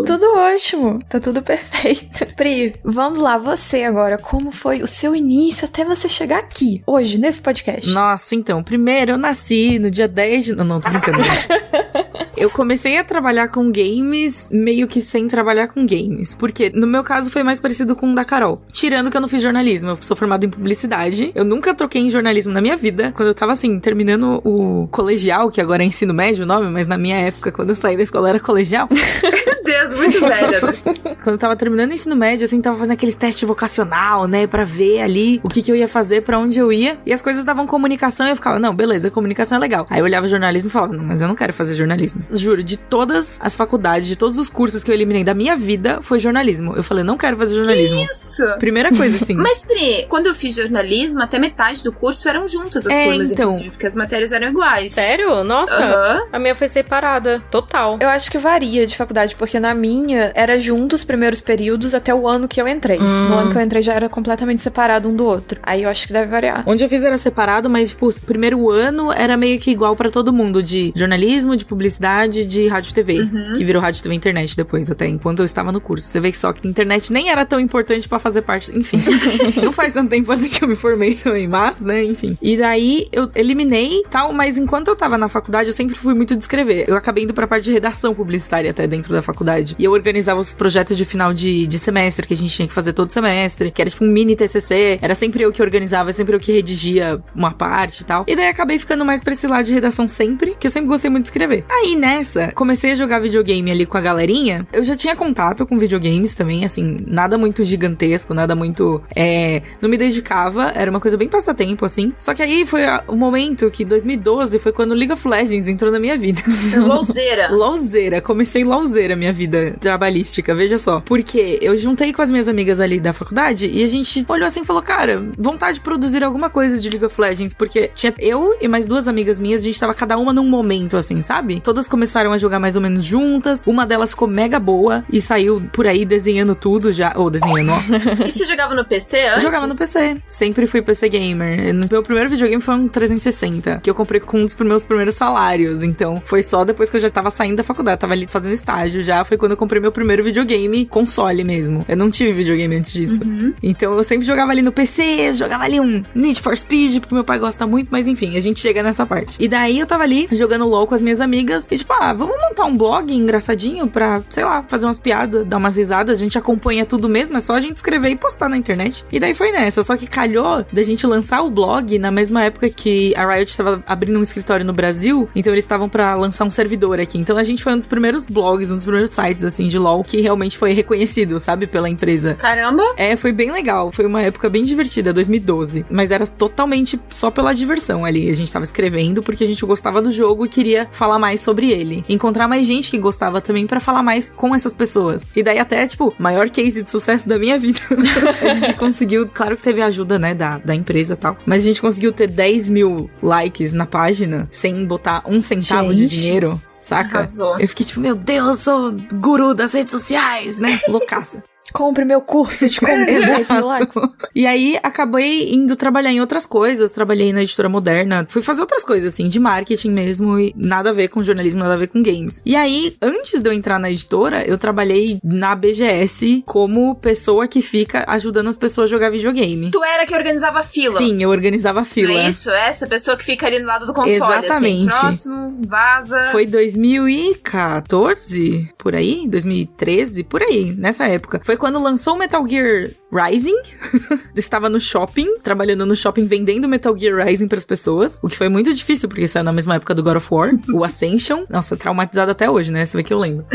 Tudo ótimo, tá tudo perfeito. Pri, vamos lá, você agora, como foi o seu início até você chegar aqui, hoje, nesse podcast? Nossa, então, primeiro eu nasci no dia 10 de... Não, tô brincando, gente. Eu comecei a trabalhar com games meio que sem trabalhar com games. Porque no meu caso foi mais parecido com o da Carol. Tirando que eu não fiz jornalismo, eu sou formada em publicidade. Eu nunca troquei em jornalismo na minha vida. Quando eu tava assim, terminando o colegial, que agora é ensino médio o nome, mas na minha época, quando eu saí da escola era colegial. Meu Deus, Muito velha, né? Quando eu tava terminando o ensino médio, assim, tava fazendo aqueles testes vocacional, né? Pra ver ali o que eu ia fazer, pra onde eu ia. E as coisas davam comunicação e eu ficava, não, beleza, comunicação é legal. Aí eu olhava jornalismo e falava, não, mas eu não quero fazer jornalismo. Juro, de todas as faculdades, de todos os cursos que eu eliminei da minha vida, foi jornalismo. Eu falei, não quero fazer jornalismo. Que isso? Primeira coisa, assim. Mas, Pri, quando eu fiz jornalismo, até metade do curso eram juntas as turmas, então. inclusive, porque as matérias eram iguais. Sério? Nossa, a minha foi separada, total. Eu acho que varia de faculdade, porque na minha era junto os primeiros períodos até o ano que eu entrei. No ano que eu entrei já era completamente separado um do outro. Aí eu acho que deve variar. Onde eu fiz era separado, mas, tipo, o primeiro ano era meio que igual pra todo mundo, de jornalismo, de publicidade, de rádio e TV, que virou rádio e TV e internet depois, até enquanto eu estava no curso. Você vê que só que a internet nem era tão importante pra fazer parte, enfim. Não faz tanto tempo assim que eu me formei também, mas, né, enfim. E daí eu eliminei tal, mas enquanto eu tava na faculdade, eu sempre fui muito de escrever. Eu acabei indo pra parte de redação publicitária até dentro da faculdade. E eu organizava os projetos de final de semestre, que a gente tinha que fazer todo semestre, que era tipo um mini TCC. Era sempre eu que organizava, sempre eu que redigia uma parte e tal. E daí acabei ficando mais pra esse lado de redação sempre, que eu sempre gostei muito de escrever. Aí nessa, comecei a jogar videogame ali com a galerinha. Eu já tinha contato com videogames também, assim, nada muito gigantesco, nada muito... não me dedicava, era uma coisa bem passatempo, assim. Só que aí foi o momento que 2012 foi quando League of Legends entrou na minha vida. Louzeira. Louzeira. Comecei louzeira minha vida trabalhística, veja só. Porque eu juntei com as minhas amigas ali da faculdade e a gente olhou assim e falou, cara, vontade de produzir alguma coisa de League of Legends, porque tinha eu e mais duas amigas minhas, a gente tava cada uma num momento, assim, sabe? Todas começaram a jogar mais ou menos juntas, uma delas ficou mega boa e saiu por aí desenhando tudo já, ou desenhando, ó. E você jogava no PC antes? Eu jogava no PC. Sempre fui PC gamer. Meu primeiro videogame foi um 360, que eu comprei com um dos meus primeiros salários. Então, foi só depois que eu já tava saindo da faculdade. Tava ali fazendo estágio já. Foi quando eu comprei meu primeiro videogame console mesmo. Eu não tive videogame antes disso. Então, eu sempre jogava ali no PC, jogava ali um Need for Speed, porque meu pai gosta muito, mas enfim, a gente chega nessa parte. E daí, eu tava ali, jogando LOL com as minhas amigas, e tipo, vamos montar um blog engraçadinho pra, sei lá, fazer umas piadas, dar umas risadas. A gente acompanha tudo mesmo, é só a gente escrever e postar na internet. E daí foi nessa, só que calhou da gente lançar o blog na mesma época que a Riot estava abrindo um escritório no Brasil, então eles estavam pra lançar um servidor aqui. Então a gente foi um dos primeiros blogs, um dos primeiros sites, assim, de LoL que realmente foi reconhecido, sabe, pela empresa. Caramba! Foi bem legal, foi uma época bem divertida, 2012, mas era totalmente só pela diversão ali. A gente tava escrevendo porque a gente gostava do jogo e queria falar mais sobre ele. Encontrar mais gente que gostava também pra falar mais com essas pessoas. E daí até, tipo, maior case de sucesso da minha vida. A gente conseguiu, claro que teve ajuda, né, da empresa e tal, mas a gente conseguiu ter 10 mil likes na página sem botar um centavo de dinheiro, saca? Arrasou. Eu fiquei tipo, meu Deus, sou guru das redes sociais, né? Loucaça. Compre meu curso de como ter 10 mil likes. E aí, acabei indo trabalhar em outras coisas. Trabalhei na Editora Moderna. Fui fazer outras coisas, assim, de marketing mesmo. E nada a ver com jornalismo, nada a ver com games. E aí, antes de eu entrar na editora, eu trabalhei na BGS como pessoa que fica ajudando as pessoas a jogar videogame. Tu era que organizava a fila. Sim, eu organizava a fila. Não é isso? Essa pessoa que fica ali no lado do console, exatamente. assim. Próximo, vaza. Foi 2014, por aí? 2013, por aí, nessa época. Foi quando lançou o Metal Gear Rising. Estava no shopping, trabalhando no shopping, vendendo Metal Gear Rising pras pessoas, o que foi muito difícil, porque saiu na mesma época do God of War, o Ascension. Nossa, traumatizado até hoje, né? Você vê que eu lembro.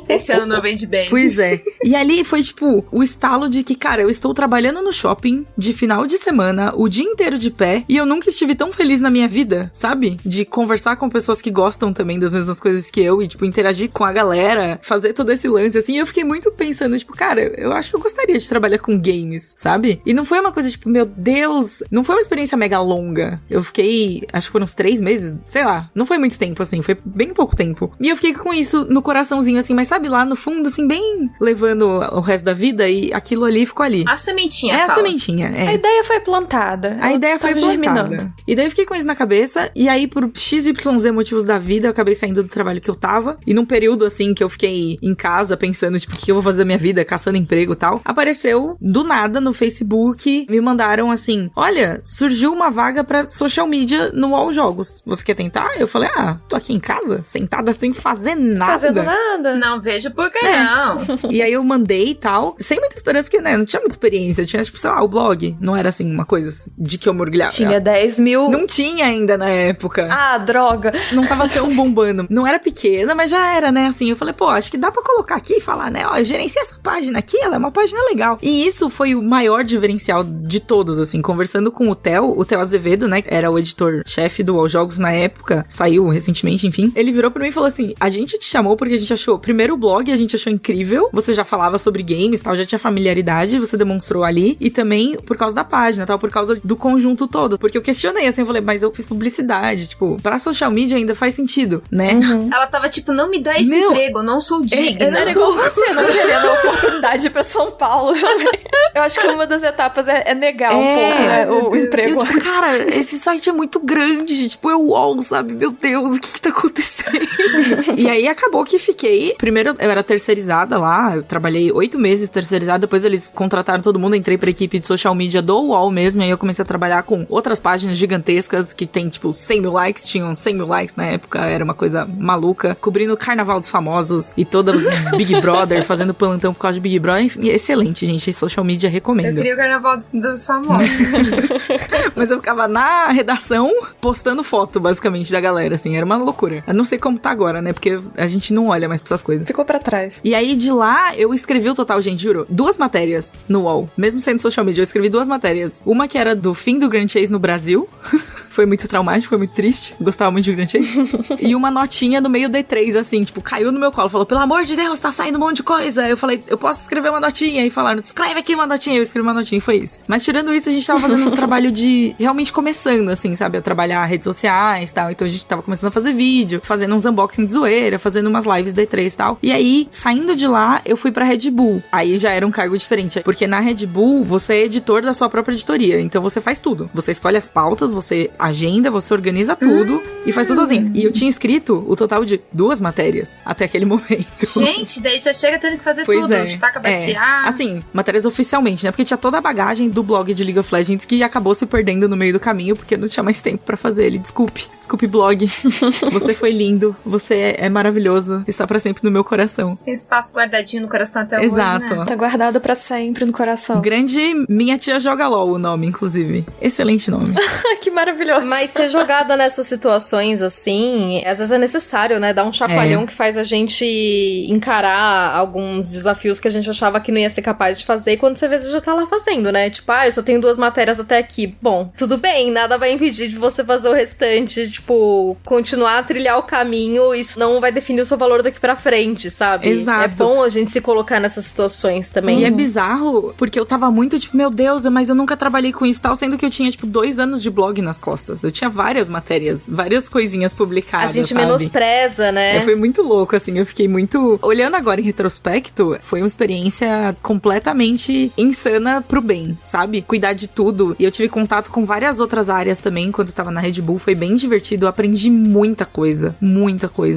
Esse ano não vende bem. Pois é. E ali foi, tipo, o estalo de que, cara, eu estou trabalhando no shopping de final de semana, o dia inteiro de pé, e eu nunca estive tão feliz na minha vida, sabe? De conversar com pessoas que gostam também das mesmas coisas que eu, e, tipo, interagir com a galera, fazer todo esse lance, assim. E eu fiquei muito pensando, tipo, cara, eu acho que eu gostaria de trabalhar com games, sabe? E não foi uma coisa, tipo, meu Deus, não foi uma experiência mega longa. Eu fiquei, acho que foram uns 3 meses, sei lá, não foi muito tempo, assim, foi bem pouco tempo. E eu fiquei com isso no coraçãozinho, assim, mas sabe, lá no fundo, assim, bem levando o resto da vida, e aquilo ali ficou ali. A sementinha, a fala. sementinha, A ideia foi plantada. A ideia foi plantada. Germinando. E daí eu fiquei com isso na cabeça, e aí por XYZ motivos da vida, eu acabei saindo do trabalho que eu tava, e num período, assim, que eu fiquei em casa pensando, tipo, o que eu vou fazer da minha vida, caçando emprego e tal, apareceu do nada no Facebook, me mandaram assim, olha, surgiu uma vaga pra social media no UOL Jogos. Você quer tentar? Eu falei, tô aqui em casa, sentada sem fazer nada. Fazendo nada? Não vejo por que não. E aí eu mandei e tal, sem muita esperança, porque, né, não tinha muita experiência. Tinha, tipo, sei lá, o blog. Não era, assim, uma coisa de que eu mergulhava. Tinha 10 mil... Não tinha ainda na época. Ah, droga. Não tava tão bombando. Não era pequena, mas já era, né, assim. Eu falei, pô, acho que dá pra colocar aqui e falar, né, ó, eu gerenciei essa página aqui, ela é uma página legal. E isso foi o maior diferencial de todos, assim. Conversando com o Theo Azevedo, né, era o editor-chefe do UOL Jogos na época, saiu recentemente, enfim. Ele virou pra mim e falou assim, a gente te chamou porque a gente achou, primeiro o blog, a gente achou incrível, você já falava sobre games, tal, já tinha familiaridade, você demonstrou ali, e também por causa da página, tal, por causa do conjunto todo. Porque eu questionei, assim, eu falei, mas eu fiz publicidade, tipo, pra social media ainda faz sentido, né? Ela tava tipo, não me dá esse emprego, eu não sou digna. Era igual você, não querendo a oportunidade pra São Paulo, sabe? Eu acho que uma das etapas é negar um pouco, né, o emprego. Isso, cara, esse site é muito grande, tipo, é o UOL, sabe? Meu Deus, o que tá acontecendo? E aí acabou que fiquei, primeiro eu era terceirizada lá, eu trabalhei 8 meses terceirizada, depois eles contrataram todo mundo, entrei pra equipe de social media do UOL mesmo, e aí eu comecei a trabalhar com outras páginas gigantescas que tem, tipo, 100 mil likes, tinham 100 mil likes na época, era uma coisa maluca, cobrindo o Carnaval dos Famosos e todos os Big Brother, fazendo plantão por causa de Big Brother, enfim, excelente, gente, social media recomendo. Eu queria o Carnaval dos Famosos. Mas eu ficava na redação postando foto, basicamente, da galera, assim, era uma loucura. Eu não sei como tá agora, né, porque a gente não olha mais pra essas coisas. Ficou pra trás. E aí, de lá, eu escrevi o total, gente, juro, 2 matérias no UOL. Mesmo sendo social media, eu escrevi 2 matérias. Uma que era do fim do Grand Chase no Brasil. Foi muito traumático, foi muito triste. Gostava muito de Grand Chase. E uma notinha no meio do E3, assim, tipo, caiu no meu colo. Falou, pelo amor de Deus, tá saindo um monte de coisa. Eu falei, eu posso escrever uma notinha? E falaram, escreve aqui uma notinha. Eu escrevi uma notinha e foi isso. Mas tirando isso, a gente tava fazendo um trabalho de... Realmente começando, assim, sabe? A trabalhar redes sociais e tal. Então a gente tava começando a fazer vídeo, fazendo uns unboxing de zoeira, fazendo umas lives da E3 e tal. E aí, saindo de lá, eu fui pra Red Bull. Aí já era um cargo diferente. Porque na Red Bull, você é editor da sua própria editoria. Então você faz tudo. Você escolhe as pautas, você agenda, você organiza tudo e faz tudo sozinho. E eu tinha escrito o total de 2 matérias até aquele momento. Gente, daí já chega tendo que fazer pois tudo. É. Chutar, cabacear. Assim, matérias oficialmente, né? Porque tinha toda a bagagem do blog de League of Legends que acabou se perdendo no meio do caminho porque não tinha mais tempo pra fazer ele. Desculpe blog. Você foi lindo. Você é maravilhoso. Está pra sempre no meu coração. Você tem espaço guardadinho no coração até Exato. hoje, né? Tá guardado pra sempre no coração. Grande Minha Tia Joga LOL, o nome, inclusive. Excelente nome. Que maravilhoso. Mas ser jogada nessas situações assim, às vezes é necessário, né? Dar um chacoalhão que faz a gente encarar alguns desafios que a gente achava que não ia ser capaz de fazer. E quando você vê, você já tá lá fazendo, né? Tipo, eu só tenho 2 matérias até aqui. Bom, tudo bem, nada vai impedir de você fazer o restante. Tipo, continuar a trilhar o caminho. Isso não vai definir o seu valor daqui pra frente, sabe? Exato. É bom a gente se colocar nessas situações também. E é bizarro, porque eu tava muito, tipo, meu Deus, mas eu nunca trabalhei com isso, tal, sendo que eu tinha, tipo, 2 anos de blog nas costas. Eu tinha várias matérias, várias coisinhas publicadas, a gente sabe? menospreza, né? Foi muito louco, assim, eu fiquei muito... Olhando agora em retrospecto, foi uma experiência completamente insana pro bem, sabe? Cuidar de tudo. E eu tive contato com várias outras áreas também, enquanto eu tava na Red Bull, foi bem divertido, eu aprendi muita coisa,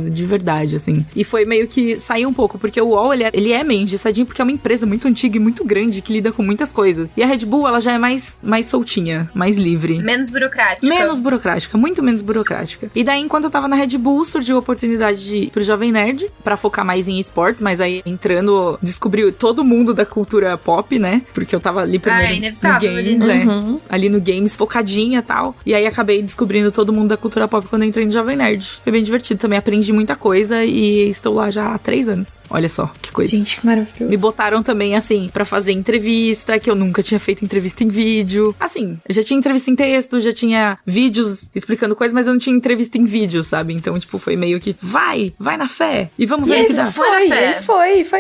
de verdade, assim. E foi meio que sair um pouco, porque o UOL, ele é meio engessadinho, porque é uma empresa muito antiga e muito grande, que lida com muitas coisas. E a Red Bull, ela já é mais soltinha, mais livre. Menos burocrática. Menos burocrática, muito menos burocrática. E daí, enquanto eu tava na Red Bull, surgiu a oportunidade de ir pro Jovem Nerd, pra focar mais em esportes, mas aí entrando, descobri todo mundo da cultura pop, né? Porque eu tava ali primeiro inevitável, no games, ali. ali no games, focadinha e tal. E aí acabei descobrindo todo mundo da cultura pop quando eu entrei no Jovem Nerd. Foi bem divertido também, aprendi muita coisa e estou lá já há 3 anos. Olha só, que coisa. Gente, que maravilhoso. Me botaram também, assim, pra fazer entrevista, que eu nunca tinha feito entrevista em vídeo. Assim, já tinha entrevista em texto, já tinha vídeos explicando coisas, mas eu não tinha entrevista em vídeo, sabe? Então, tipo, foi meio que, vai na fé, e vamos ver o que dá. Foi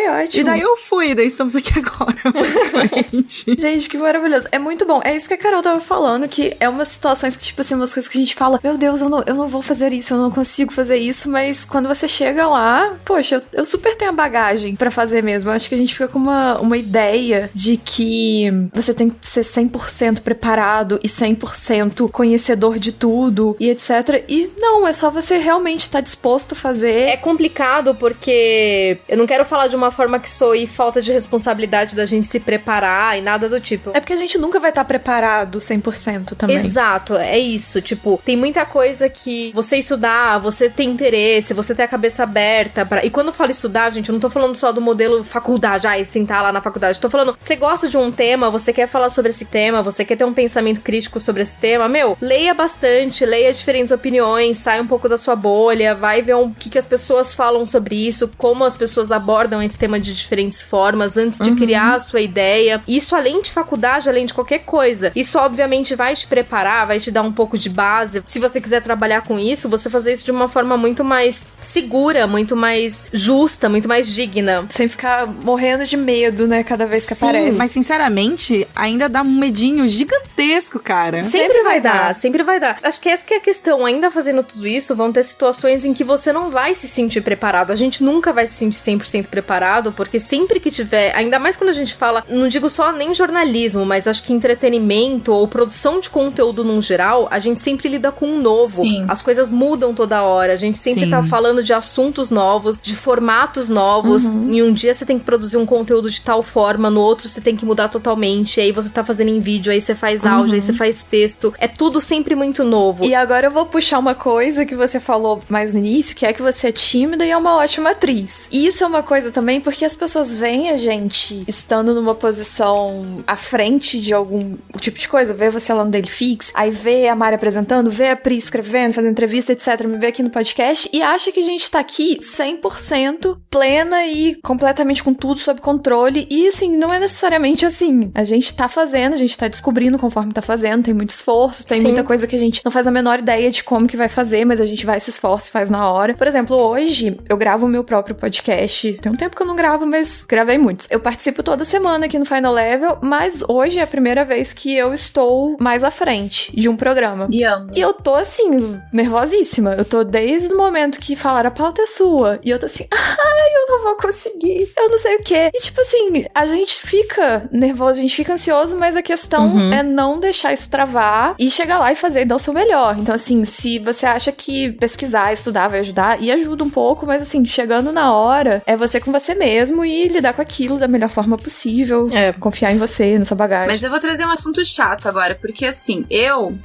ótimo. E daí eu fui, daí estamos aqui agora, basicamente. Gente, que maravilhoso. É muito bom. É isso que a Carol tava falando, que é umas situações que, tipo assim, umas coisas que a gente fala, meu Deus, eu não vou fazer isso, eu não consigo fazer isso, mas quando você chega lá, poxa, eu super tenho a bagagem pra fazer mesmo. Eu acho que a gente fica com uma ideia de que você tem que ser 100% preparado e 100% conhecedor de tudo e etc. E não, é só você realmente estar disposto a fazer. É complicado porque eu não quero falar de uma forma que soe falta de responsabilidade da gente se preparar e nada do tipo. É porque a gente nunca vai estar preparado 100% também. Exato, é isso. Tipo, tem muita coisa que você estudar, você tem interesse, você tem a cabeça aberta pra... E quando eu falo estudar, gente, eu não tô falando só do modelo faculdade, sentar lá na faculdade. Tô falando, você gosta de um tema, você quer falar sobre esse tema, você quer ter um pensamento crítico sobre esse tema, leia bastante, leia diferentes opiniões, sai um pouco da sua bolha, vai ver o que as pessoas falam sobre isso, como as pessoas abordam esse tema de diferentes formas antes de criar a sua ideia. Isso além de faculdade, além de qualquer coisa. Isso obviamente vai te preparar, vai te dar um pouco de base. Se você quiser trabalhar com isso, você fazer isso de uma forma muito mais segura, muito mais justa, muito mais digna. Sem ficar morrendo de medo, né, cada vez que aparece. Mas sinceramente, ainda dá um medinho gigantesco, cara. Sempre vai dar, sempre vai dar. Acho que essa que é a questão. Ainda fazendo tudo isso, vão ter situações em que você não vai se sentir preparado. A gente nunca vai se sentir 100% preparado, porque sempre que tiver, ainda mais quando a gente fala, não digo só nem jornalismo, mas acho que entretenimento ou produção de conteúdo num geral, a gente sempre lida com um novo. Sim. As coisas mudam toda hora. A gente sempre tá falando de assuntos novos, de formatos novos. Em um dia você tem que produzir um conteúdo de tal forma, no outro você tem que mudar totalmente. Aí você tá fazendo em vídeo, aí você faz áudio, aí você faz texto. É tudo sempre muito novo. E agora eu vou puxar uma coisa que você falou mais no início, que é que você é tímida e é uma ótima atriz. E isso é uma coisa também porque as pessoas veem a gente estando numa posição à frente de algum tipo de coisa, vê você lá no Daily Fix, aí vê a Mari apresentando, vê a Pri escrevendo, fazendo entrevista, etc, me vê aqui no podcast e acha que a gente tá aqui 100% plena e completamente com tudo sob controle. E assim, não é necessariamente assim. A gente tá fazendo, a gente tá descobrindo conforme tá fazendo, tem muito esforço, tem muita coisa que a gente não faz a menor ideia de como que vai fazer, mas a gente vai se esforça e faz na hora. Por exemplo, hoje eu gravo o meu próprio podcast. Tem um tempo que eu não gravo, mas gravei muito. Eu participo toda semana aqui no Final Level, mas hoje é a primeira vez que eu estou mais à frente de um programa. E eu tô assim, nervosíssima. Eu tô desde o momento que falaram a pauta é sua. E eu tô assim, eu não vou conseguir. Eu não sei o quê. E tipo assim, a gente fica nervoso, a gente fica ansioso, mas a questão é não deixar isso travar e chegar lá e fazer e dar o seu melhor. Então assim, se você acha que pesquisar, estudar vai ajudar, e ajuda um pouco, mas assim, chegando na hora, é você com você mesmo e lidar com aquilo da melhor forma possível. Confiar em você, na sua bagagem. Mas eu vou trazer um assunto chato agora, porque assim,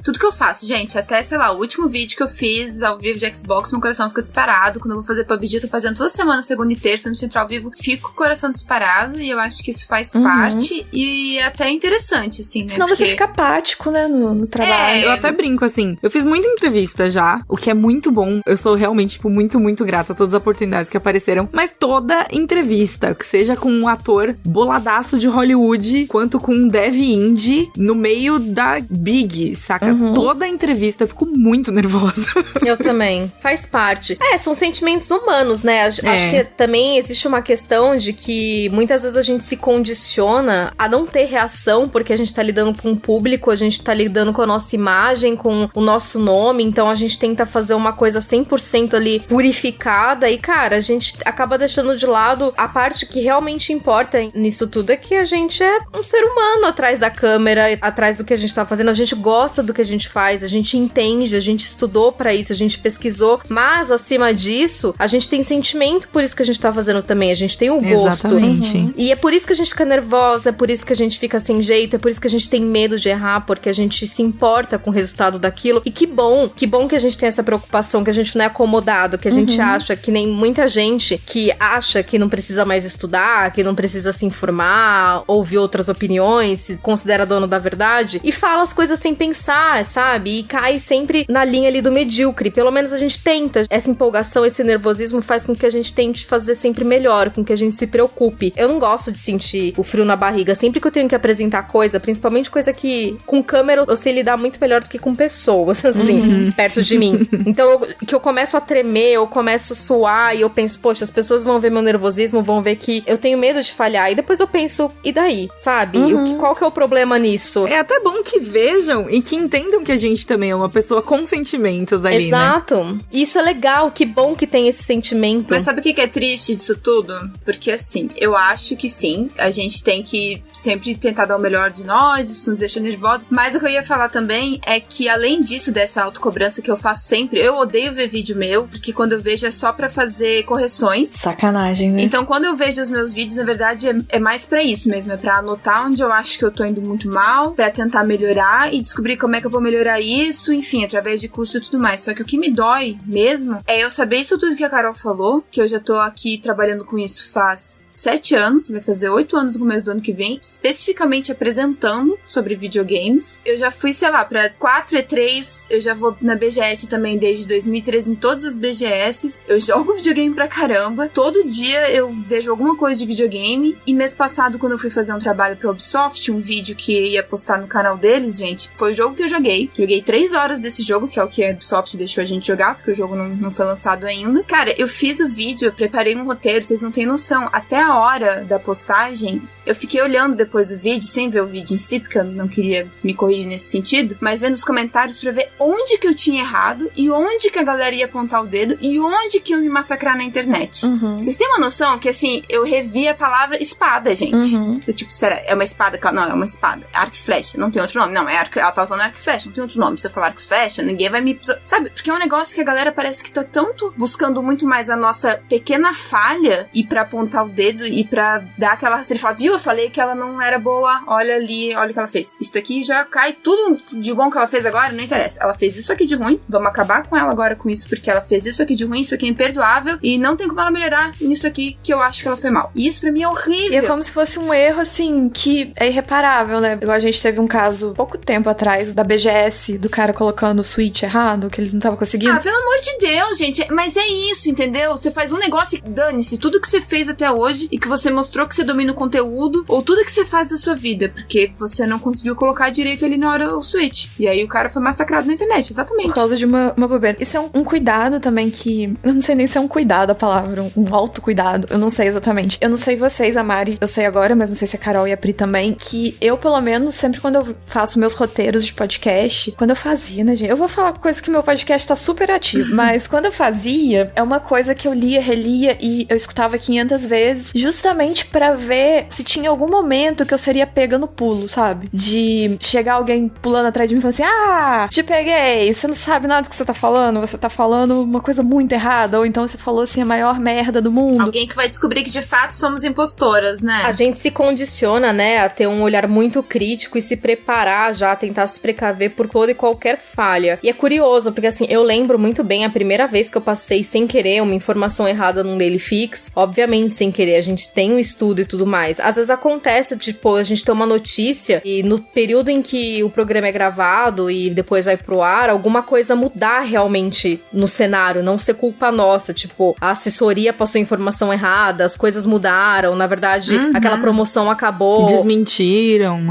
tudo que eu faço, gente, até, sei lá, o último vídeo que eu fiz ao vivo de Xbox, meu coração fica disparado. Quando eu vou fazer PUBG, eu tô fazendo toda semana, segunda e terça, antes de entrar ao vivo, fico com o coração disparado, e eu acho que isso faz parte, e até é interessante, assim, né? Senão você fica apático, né, no trabalho. Eu até brinco, assim, eu fiz muita entrevista já, o que é muito bom. Eu sou realmente, tipo, muito, muito grata a todas as oportunidades que apareceram, mas toda entrevista, que seja com um ator boladaço de Hollywood, quanto com um dev indie no meio da Big, saca? Toda entrevista eu fico muito nervosa. Eu também. Faz parte. São sentimentos humanos, né? Acho que também existe uma questão de que muitas vezes a gente se condiciona a não ter reação, porque a gente tá lidando com o público, a gente tá lidando com a nossa imagem, com o nosso nome, então a gente tenta fazer uma coisa 100% ali purificada e, cara, a gente acaba deixando de lado a parte que realmente importa nisso tudo, é que a gente é um ser humano atrás da câmera, atrás do que a gente tá fazendo, a gente gosta do que a gente faz, a gente entende, a gente estudou pra isso, a gente pesquisou, mas acima disso, a gente tem sentimento por isso que a gente tá fazendo também, a gente tem o gosto. Exatamente. E é por isso que a gente fica nervosa, é por isso que a gente fica sem jeito, é por isso que a gente tem medo de errar, porque a gente se importa com o resultado daquilo. E que bom que a gente tem essa preocupação, que a gente não é acomodado, que a gente acha, que nem muita gente que acha que não precisa mais estudar, que não precisa se informar, ouvir outras opiniões, se considera dono da verdade, e fala as coisas sem pensar, sabe? E cai sempre na linha ali do medíocre. Pelo menos a gente tenta. Essa empolgação, esse nervosismo faz com que a gente tente fazer sempre melhor, com que a gente se preocupe. Eu não gosto de sentir o frio na barriga. Sempre que eu tenho que apresentar coisa, principalmente coisa que com câmera eu sei lidar muito melhor do que com pessoas, assim, perto de mim. Então, que eu começo a tremer, eu começo a suar e eu penso, poxa, as pessoas vão ver meu nervosismo, vão ver que eu tenho medo de falhar. E depois eu penso, e daí? Sabe? Qual que é o problema nisso? É até bom que vejam e que entendam que a gente também é uma pessoa com sentimentos ali, Exato. Né? Isso é legal, que bom que tem esse sentimento. Mas sabe o que é triste disso tudo? Porque assim, eu acho que sim, a gente tem que sempre tentar dar o melhor de nós, isso nos deixa nervosos. Mas o que eu ia falar também é que além disso, dessa autocobrança que eu faço sempre, eu odeio ver vídeo meu, porque quando eu vejo é só pra fazer correções. Sacanagem, né? Então Então, quando eu vejo os meus vídeos, na verdade, é mais pra isso mesmo. É pra anotar onde eu acho que eu tô indo muito mal, pra tentar melhorar e descobrir como é que eu vou melhorar isso, enfim, através de curso e tudo mais. Só que o que me dói mesmo é eu saber isso tudo que a Carol falou, que eu já tô aqui trabalhando com isso faz 7 anos, vai fazer 8 anos no começo do ano que vem, especificamente apresentando sobre videogames. Eu já fui, sei lá, pra 4 E3, eu já vou na BGS também desde 2013, em todas as BGS. Eu jogo videogame pra caramba. Todo dia eu vejo alguma coisa de videogame. E mês passado, quando eu fui fazer um trabalho pra Ubisoft, um vídeo que ia postar no canal deles, gente, foi o jogo que eu joguei. Joguei 3 horas desse jogo, que é o que a Ubisoft deixou a gente jogar, porque o jogo não foi lançado ainda. Cara, eu fiz o vídeo, eu preparei um roteiro, vocês não têm noção. Até a hora da postagem, eu fiquei olhando depois do vídeo, sem ver o vídeo em si, porque eu não queria me corrigir nesse sentido, mas vendo os comentários pra ver onde que eu tinha errado e onde que a galera ia apontar o dedo e onde que eu me massacrar na internet. Vocês têm uma noção que, assim, eu revi a palavra espada, gente. Eu, tipo, será? É uma espada? Não, é uma espada. Arco e flecha. Não tem outro nome. Não, ela tá usando arco e flecha. Não tem outro nome. Se eu falar arco e flecha, ninguém vai me... Sabe? Porque é um negócio que a galera parece que tá tanto buscando muito mais a nossa pequena falha e pra apontar o dedo e pra dar aquela rasteira e falar, viu? Eu falei que ela não era boa, olha ali, olha o que ela fez. Isso daqui já cai tudo de bom que ela fez agora, não interessa. Ela fez isso aqui de ruim, vamos acabar com ela agora com isso, porque ela fez isso aqui de ruim, isso aqui é imperdoável, e não tem como ela melhorar nisso aqui que eu acho que ela foi mal. E isso pra mim é horrível. E é como se fosse um erro, assim, que é irreparável, né? Igual a gente teve um caso, pouco tempo atrás, da BGS, do cara colocando o switch errado, que ele não tava conseguindo. Ah, pelo amor de Deus, gente, mas é isso, entendeu? Você faz um negócio e dane-se tudo que você fez até hoje e que você mostrou que você domina o conteúdo, ou tudo que você faz da sua vida, porque você não conseguiu colocar direito ali na hora o switch. E aí o cara foi massacrado na internet, exatamente. Por causa de uma bobeira. Isso é um cuidado também que... Eu não sei nem se é um cuidado a palavra, um autocuidado. Eu não sei exatamente. Eu não sei vocês, a Mari, eu sei agora, mas não sei se a Carol e a Pri também, que eu, pelo menos, sempre quando eu faço meus roteiros de podcast, quando eu fazia, né, gente? Eu vou falar coisa que meu podcast tá super ativo, mas quando eu fazia, é uma coisa que eu lia, relia e eu escutava 500 vezes, justamente pra ver se tinha algum momento que eu seria pega no pulo, sabe? De chegar alguém pulando atrás de mim e falar assim, ah, te peguei, você não sabe nada do que você tá falando uma coisa muito errada, ou então você falou assim a maior merda do mundo. Alguém que vai descobrir que de fato somos impostoras, né? A gente se condiciona, né, a ter um olhar muito crítico e se preparar já, tentar se precaver por toda e qualquer falha. E é curioso, porque assim, eu lembro muito bem a primeira vez que eu passei sem querer uma informação errada num Daily Fix, obviamente sem querer, a gente tem um estudo e tudo mais. Às vezes acontece, tipo, a gente tem uma notícia e no período em que o programa é gravado e depois vai pro ar, alguma coisa mudar realmente no cenário, não ser culpa nossa, tipo, a assessoria passou informação errada, as coisas mudaram, na verdade, aquela promoção acabou. Desmentiram,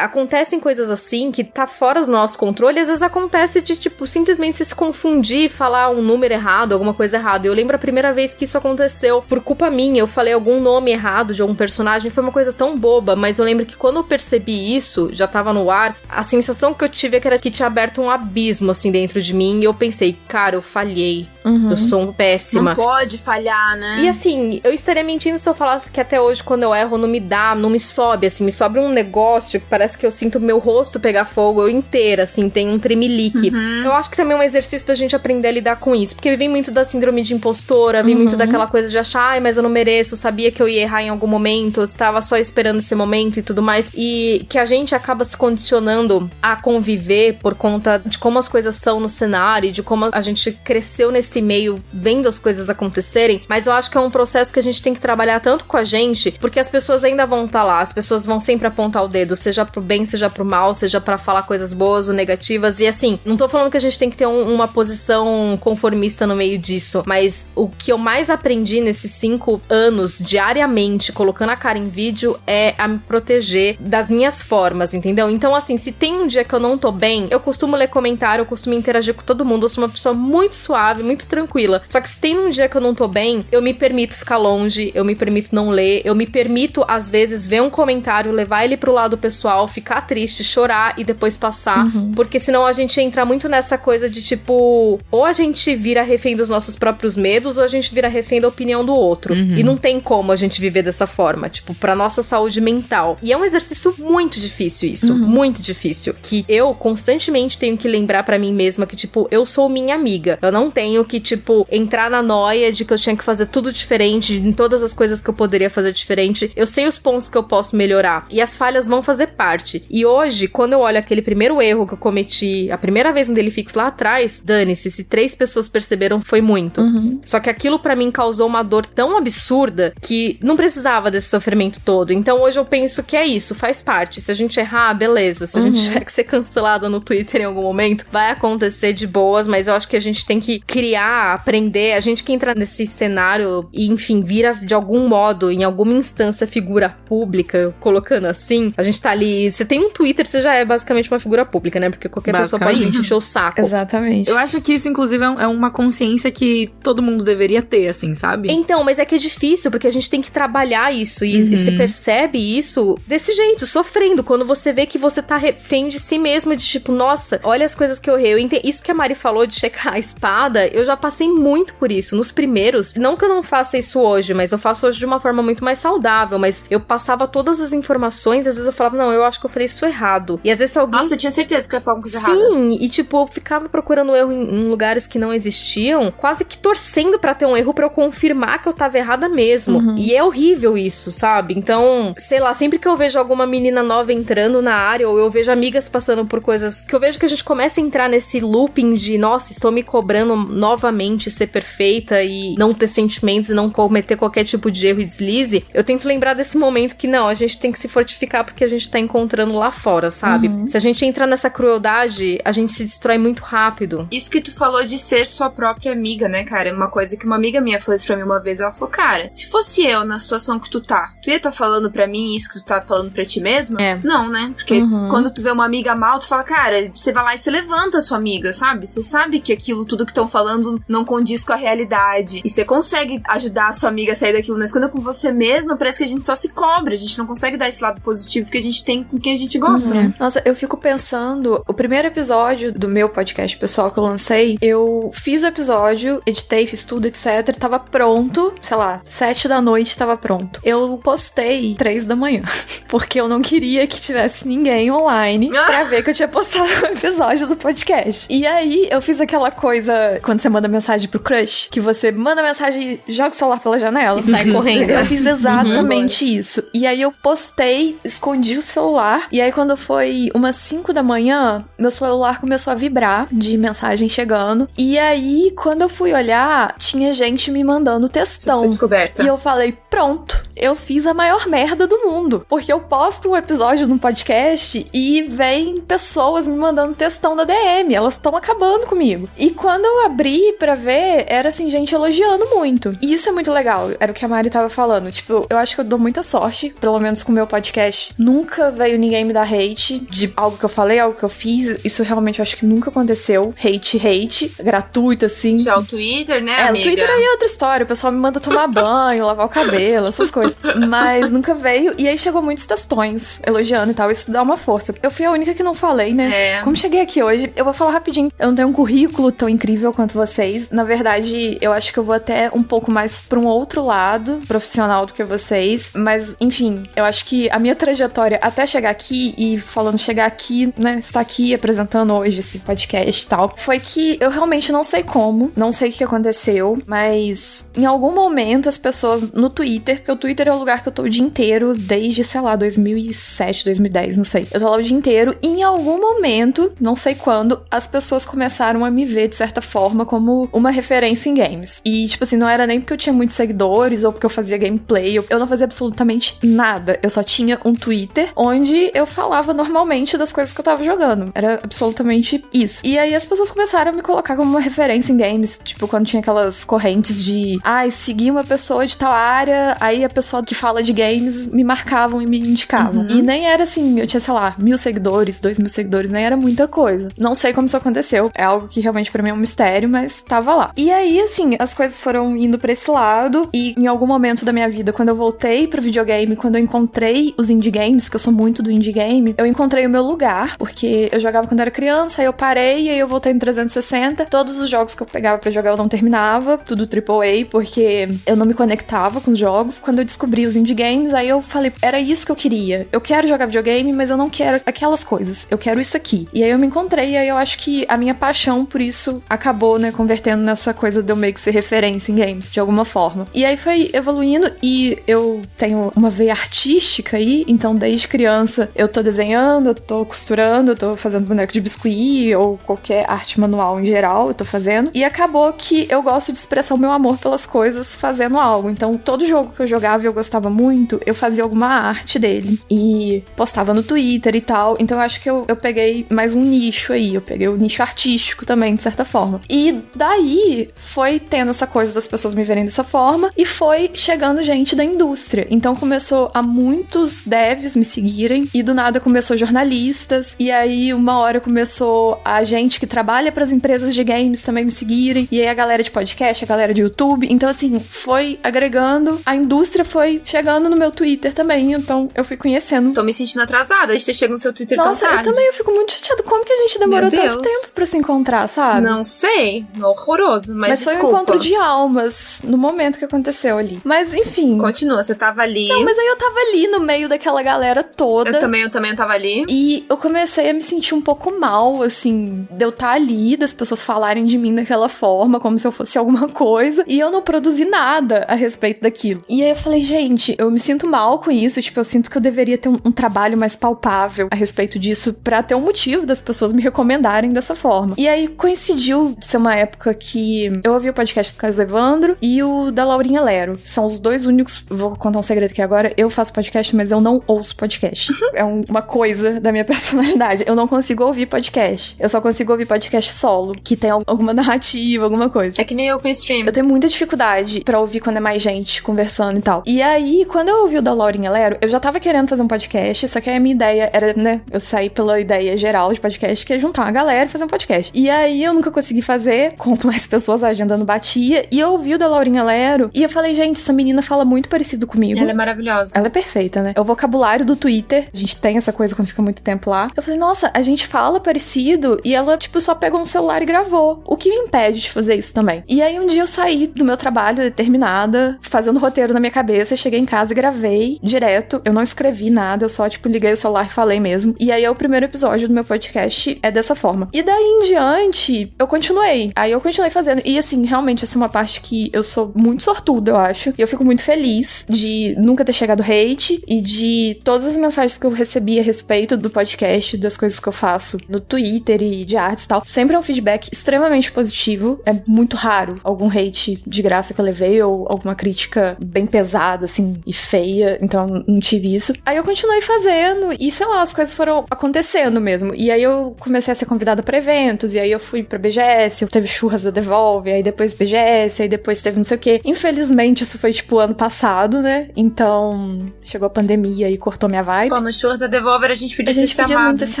acontecem coisas assim que tá fora do nosso controle, às vezes acontece de, tipo, simplesmente se confundir, falar um número errado, alguma coisa errada. Eu lembro a primeira vez que isso aconteceu, por culpa minha, eu falei algum nome errado de algum personagem, foi uma coisa tão boba, mas eu lembro que quando eu percebi isso, já tava no ar, a sensação que eu tive é que era que tinha aberto um abismo, assim, dentro de mim, e eu pensei, cara, eu falhei. Eu sou péssima. Não pode falhar, né? E assim, eu estaria mentindo se eu falasse que até hoje, quando eu erro, não me sobe, assim, me sobe um negócio que parece que eu sinto meu rosto pegar fogo, eu inteira, assim, tem um tremelique. Eu acho que também é um exercício da gente aprender a lidar com isso, porque vem muito da síndrome de impostora, vem muito daquela coisa de achar, ai, mas eu não mereço, sabia que eu ia errar em algum momento, eu estava só esperando esse momento e tudo mais, e que a gente acaba se condicionando a conviver por conta de como as coisas são no cenário, de como a gente cresceu nesse meio, vendo as coisas acontecerem, mas eu acho que é um processo que a gente tem que trabalhar tanto com a gente, porque as pessoas ainda vão estar lá, as pessoas vão sempre apontar o dedo, seja pro bem, seja pro mal, seja pra falar coisas boas ou negativas, e assim, não tô falando que a gente tem que ter uma posição conformista no meio disso, mas o que eu mais aprendi nesses 5 anos, diariamente, colocando a cara em vídeo, é a me proteger das minhas formas, entendeu? Então, assim, se tem um dia que eu não tô bem, eu costumo ler comentário, eu costumo interagir com todo mundo, eu sou uma pessoa muito suave, muito tranquila. Só que se tem um dia que eu não tô bem, eu me permito ficar longe, eu me permito não ler, eu me permito, às vezes, ver um comentário, levar ele pro lado pessoal, ficar triste, chorar e depois passar. Porque senão a gente entra muito nessa coisa de, tipo, ou a gente vira refém dos nossos próprios medos, ou a gente vira refém da opinião do outro. E não tem como a gente viver dessa forma, tipo, pra nossa saúde mental. E é um exercício muito difícil isso, muito difícil, que eu constantemente tenho que lembrar pra mim mesma que, tipo, eu sou minha amiga. Eu não tenho que, tipo, entrar na noia de que eu tinha que fazer tudo diferente, em todas as coisas que eu poderia fazer diferente. Eu sei os pontos que eu posso melhorar. E as falhas vão fazer parte. E hoje, quando eu olho aquele primeiro erro que eu cometi, a primeira vez no Daily Fix lá atrás, dane-se, se 3 pessoas perceberam, foi muito. Só que aquilo pra mim causou uma dor tão absurda que não precisava desse sofrimento todo. Então hoje eu penso que é isso, faz parte. Se a gente errar, beleza. Se a gente tiver que ser cancelada no Twitter em algum momento, vai acontecer de boas, mas eu acho que a gente tem que criar, aprender. A gente que entra nesse cenário e, enfim, vira de algum modo, em alguma instância, figura pública, colocando assim, a gente tá ali, você tem um Twitter, você já é basicamente uma figura pública, né? Porque qualquer pessoa pode encher o saco. Exatamente. Eu acho que isso, inclusive, é uma consciência que todo mundo deveria ter, assim, sabe? Então, mas é que é difícil, porque a gente tem que trabalhar isso, e você percebe isso desse jeito, sofrendo, quando você vê que você tá refém de si mesmo, de tipo, nossa, olha as coisas que eu errei. Isso que a Mari falou de checar a espada, eu já passei muito por isso. Nos primeiros, não que eu não faça isso hoje, mas eu faço hoje de uma forma muito mais saudável, mas eu passava todas as informações, às vezes eu falava, não, eu acho que eu falei isso errado. E às vezes alguém... Nossa, eu tinha certeza que eu ia falar uma coisa errada. Sim, e tipo, eu ficava procurando erro em lugares que não existiam, quase que torcendo pra ter um erro pra eu confirmar que eu tava errada mesmo. E é horrível isso, sabe? Então, sei lá, sempre que eu vejo alguma menina nova entrando na área, ou eu vejo amigas passando por coisas que eu vejo que a gente começa a entrar nesse looping de, nossa, estou me cobrando novamente ser perfeita e não ter sentimentos e não cometer qualquer tipo de erro e deslize, eu tento lembrar desse momento que não, a gente tem que se fortificar porque a gente tá encontrando lá fora, sabe? Se a gente entra nessa crueldade, a gente se destrói muito rápido. Isso que tu falou de ser sua própria amiga, né, cara? É uma coisa que uma amiga minha falou isso pra mim uma vez, ela falou, cara, se fosse eu na situação que tu tá, tu ia tá falando pra mim isso que tu tá falando pra ti mesma? Não, né? Porque quando tu vê uma amiga mal, tu fala, cara, você vai lá e você levanta a sua amiga, sabe? Você sabe que aquilo, tudo que estão falando não condiz com a realidade. E você consegue ajudar a sua amiga a sair daquilo, mas quando é com você mesma, parece que a gente só se cobra, a gente não consegue dar esse lado positivo que a gente tem com quem a gente gosta, né? Nossa, eu fico pensando, o primeiro episódio do meu podcast pessoal que eu lancei, eu fiz o episódio, editei, fiz tudo, etc, tava pronto, sei lá, 7 da noite tava pronto. Eu postei 3 da manhã, porque eu não queria que tivesse ninguém online pra ver que eu tinha postado o episódio do podcast. E aí, eu fiz aquela coisa, quando você manda mensagem pro crush, que você manda mensagem e joga o celular pela janela. E sai correndo. Eu fiz exatamente isso. E aí eu postei, escondi o celular, e aí quando foi umas 5 da manhã, meu celular começou a vibrar de mensagem chegando. E aí, quando eu fui olhar, tinha gente me mandando textão. Foi descoberta. E eu falei, pronto, eu fiz a maior merda do mundo. Porque eu posto um episódio no podcast e vem pessoas me mandando textão da DM. Elas estão acabando comigo. E quando eu abri pra ver, era assim, gente elogiando muito. E isso é muito legal. Era o que a Mari tava falando. Tipo, eu acho que eu dou muita sorte, pelo menos com o meu podcast. Nunca veio ninguém me dar hate de algo que eu falei, algo que eu fiz. Isso realmente eu acho que nunca aconteceu. Hate, gratuito, assim. Já o Twitter, né, amiga? O Twitter aí é outra história. O pessoal me manda tomar banho, lavar o cabelo, essas coisas. Mas nunca veio. E aí chegou muitos textões elogiando e tal. Isso dá uma força. Eu fui a única que não falei, né? Como cheguei aqui hoje, eu vou falar rapidinho. Eu não tenho um currículo tão incrível quanto vocês. Na verdade, eu acho que eu vou até um pouco mais pra um outro lado profissional do que vocês. Mas, enfim, eu acho que a minha trajetória até chegar aqui, e falando chegar aqui, né, estar aqui apresentando hoje esse podcast e tal, foi que eu realmente não sei como, não sei o que aconteceu, mas em algum momento as pessoas no Twitter, porque o Twitter é o lugar que eu tô o dia inteiro desde, sei lá, 2007, 2010, não sei. Eu tô lá o dia inteiro e em algum momento, não sei quando, as pessoas começaram a me ver de certa forma como uma referência em games. E, tipo assim, não era nem porque eu tinha muitos seguidores ou porque eu fazia gameplay, eu não fazia absolutamente nada. Eu só tinha um Twitter onde eu falava normalmente das coisas que eu tava jogando. Era absolutamente isso. E aí as pessoas começaram a me colocar como uma referência em games, tipo, quando tinha aquelas correntes de seguir uma pessoa de tal área, aí pessoal que fala de games me marcavam e me indicavam. E nem era assim, eu tinha, sei lá, 1.000 seguidores, 2.000 seguidores, nem era muita coisa. Não sei como isso aconteceu. É algo que realmente pra mim é um mistério, mas tava lá. E aí, assim, as coisas foram indo pra esse lado e em algum momento da minha vida, quando eu voltei pro videogame, quando eu encontrei os indie games, que eu sou muito do indie game, eu encontrei o meu lugar, porque eu jogava quando era criança, aí eu parei, e aí eu voltei no 360. Todos os jogos que eu pegava pra jogar eu não terminava, tudo AAA, porque eu não me conectava com os jogos. Quando eu descobri os indie games, aí eu falei, era isso que eu queria. Eu quero jogar videogame, mas eu não quero aquelas coisas. Eu quero isso aqui. E aí eu me encontrei, e aí eu acho que a minha paixão por isso acabou, né, convertendo nessa coisa de eu meio que ser referência em games, de alguma forma. E aí foi evoluindo, e eu tenho uma veia artística aí, então desde criança eu tô desenhando, eu tô costurando, eu tô fazendo boneco de biscuit, ou qualquer arte manual em geral, eu tô fazendo. E acabou que eu gosto de expressar o meu amor pelas coisas fazendo algo. Então todo jogo que eu jogava e eu gostava muito, eu fazia alguma arte dele. E postava no Twitter e tal. Então eu acho que eu peguei mais um nicho aí. Eu peguei o nicho artístico também, de certa forma. E daí foi tendo essa coisa das pessoas me verem dessa forma e foi chegando gente da indústria. Então começou a muitos devs me seguirem e do nada começou jornalistas. E aí uma hora começou a gente que trabalha pras empresas de games também me seguirem. E aí a galera de podcast, a galera de YouTube. Então assim, foi agregando. A indústria foi chegando no meu Twitter também. Então eu fui conhecendo. Tô me sentindo atrasada de ter chegado no seu Twitter tão tarde. Nossa, eu também fico muito chateada. Como que a gente demorou tanto tempo pra se encontrar, sabe? Não sei. Horroroso, mas desculpa. Foi um encontro de almas no momento que aconteceu ali. Mas enfim. Continua, você tava ali. Não, mas aí eu tava ali no meio daquela galera toda. Eu também tava ali. E eu comecei a me sentir um pouco mal, assim, de eu estar ali, das pessoas falarem de mim daquela forma, como se eu fosse alguma coisa, e eu não produzi nada a respeito daquilo. E aí eu falei, gente, eu me sinto mal com isso, tipo, eu sinto que eu deveria ter um trabalho mais palpável a respeito disso, pra ter um motivo das pessoas me recomendarem dessa forma. E aí coincidiu de ser uma época que eu ouvi o podcast do Carlos Evandro e o da Laurinha Lero. São os dois únicos, vou contar um segredo aqui agora, eu faço podcast, mas eu não ouço podcast. É uma coisa da minha personalidade. Eu não consigo ouvir podcast. Eu só consigo ouvir podcast solo, que tem alguma narrativa, alguma coisa. É que nem eu com stream. Eu tenho muita dificuldade pra ouvir quando é mais gente conversando e tal. E aí, quando eu ouvi o da Laurinha Lero, eu já tava querendo fazer um podcast, só que a minha ideia era, né, eu saí pela ideia geral de podcast, que é juntar uma galera e fazer um podcast. E aí, eu nunca consegui fazer, com mais pessoas, a agenda não batia, e eu ouvi o da Laurinha Lero, e eu falei, gente, essa menina fala muito parecido comigo. Ela é maravilhosa. Ela é perfeita, né? É o vocabulário do Twitter, a gente tem essa coisa quando fica muito tempo lá. Eu falei, nossa, a gente fala parecido, e ela, tipo, só pegou um celular e gravou. O que me impede de fazer isso também? E aí, um dia eu saí do meu trabalho determinada, fazendo roteiro na minha cabeça, cheguei em casa e gravei direto. Eu não escrevi nada, eu só, tipo, liguei o celular e falei mesmo. E aí, o primeiro episódio do meu podcast é dessa forma. E daí em diante, eu continuei. Aí eu continuei fazendo. E assim, realmente, essa é uma parte que eu sou muito sortuda, eu acho. E eu fico muito feliz de nunca ter chegado hate e de todas as mensagens que eu recebi a respeito do podcast, das coisas que eu faço no Twitter e de artes e tal. Sempre é um feedback extremamente positivo. É muito raro algum hate de graça que eu levei ou alguma crítica bem pesada, assim, e feia. Então, não tive isso. Aí eu continuei fazendo e, sei lá, as coisas foram acontecendo mesmo. E aí eu comecei a ser convidada pra eventos, e aí eu fui pra BGS, teve churras da Devolve, aí depois BGS, aí depois teve não sei o quê. Infelizmente, isso foi, tipo, ano passado, né? Então, chegou a pandemia e cortou minha vibe. Pô, no churras da Devolver a gente podia ter se amado. A gente podia muito ter se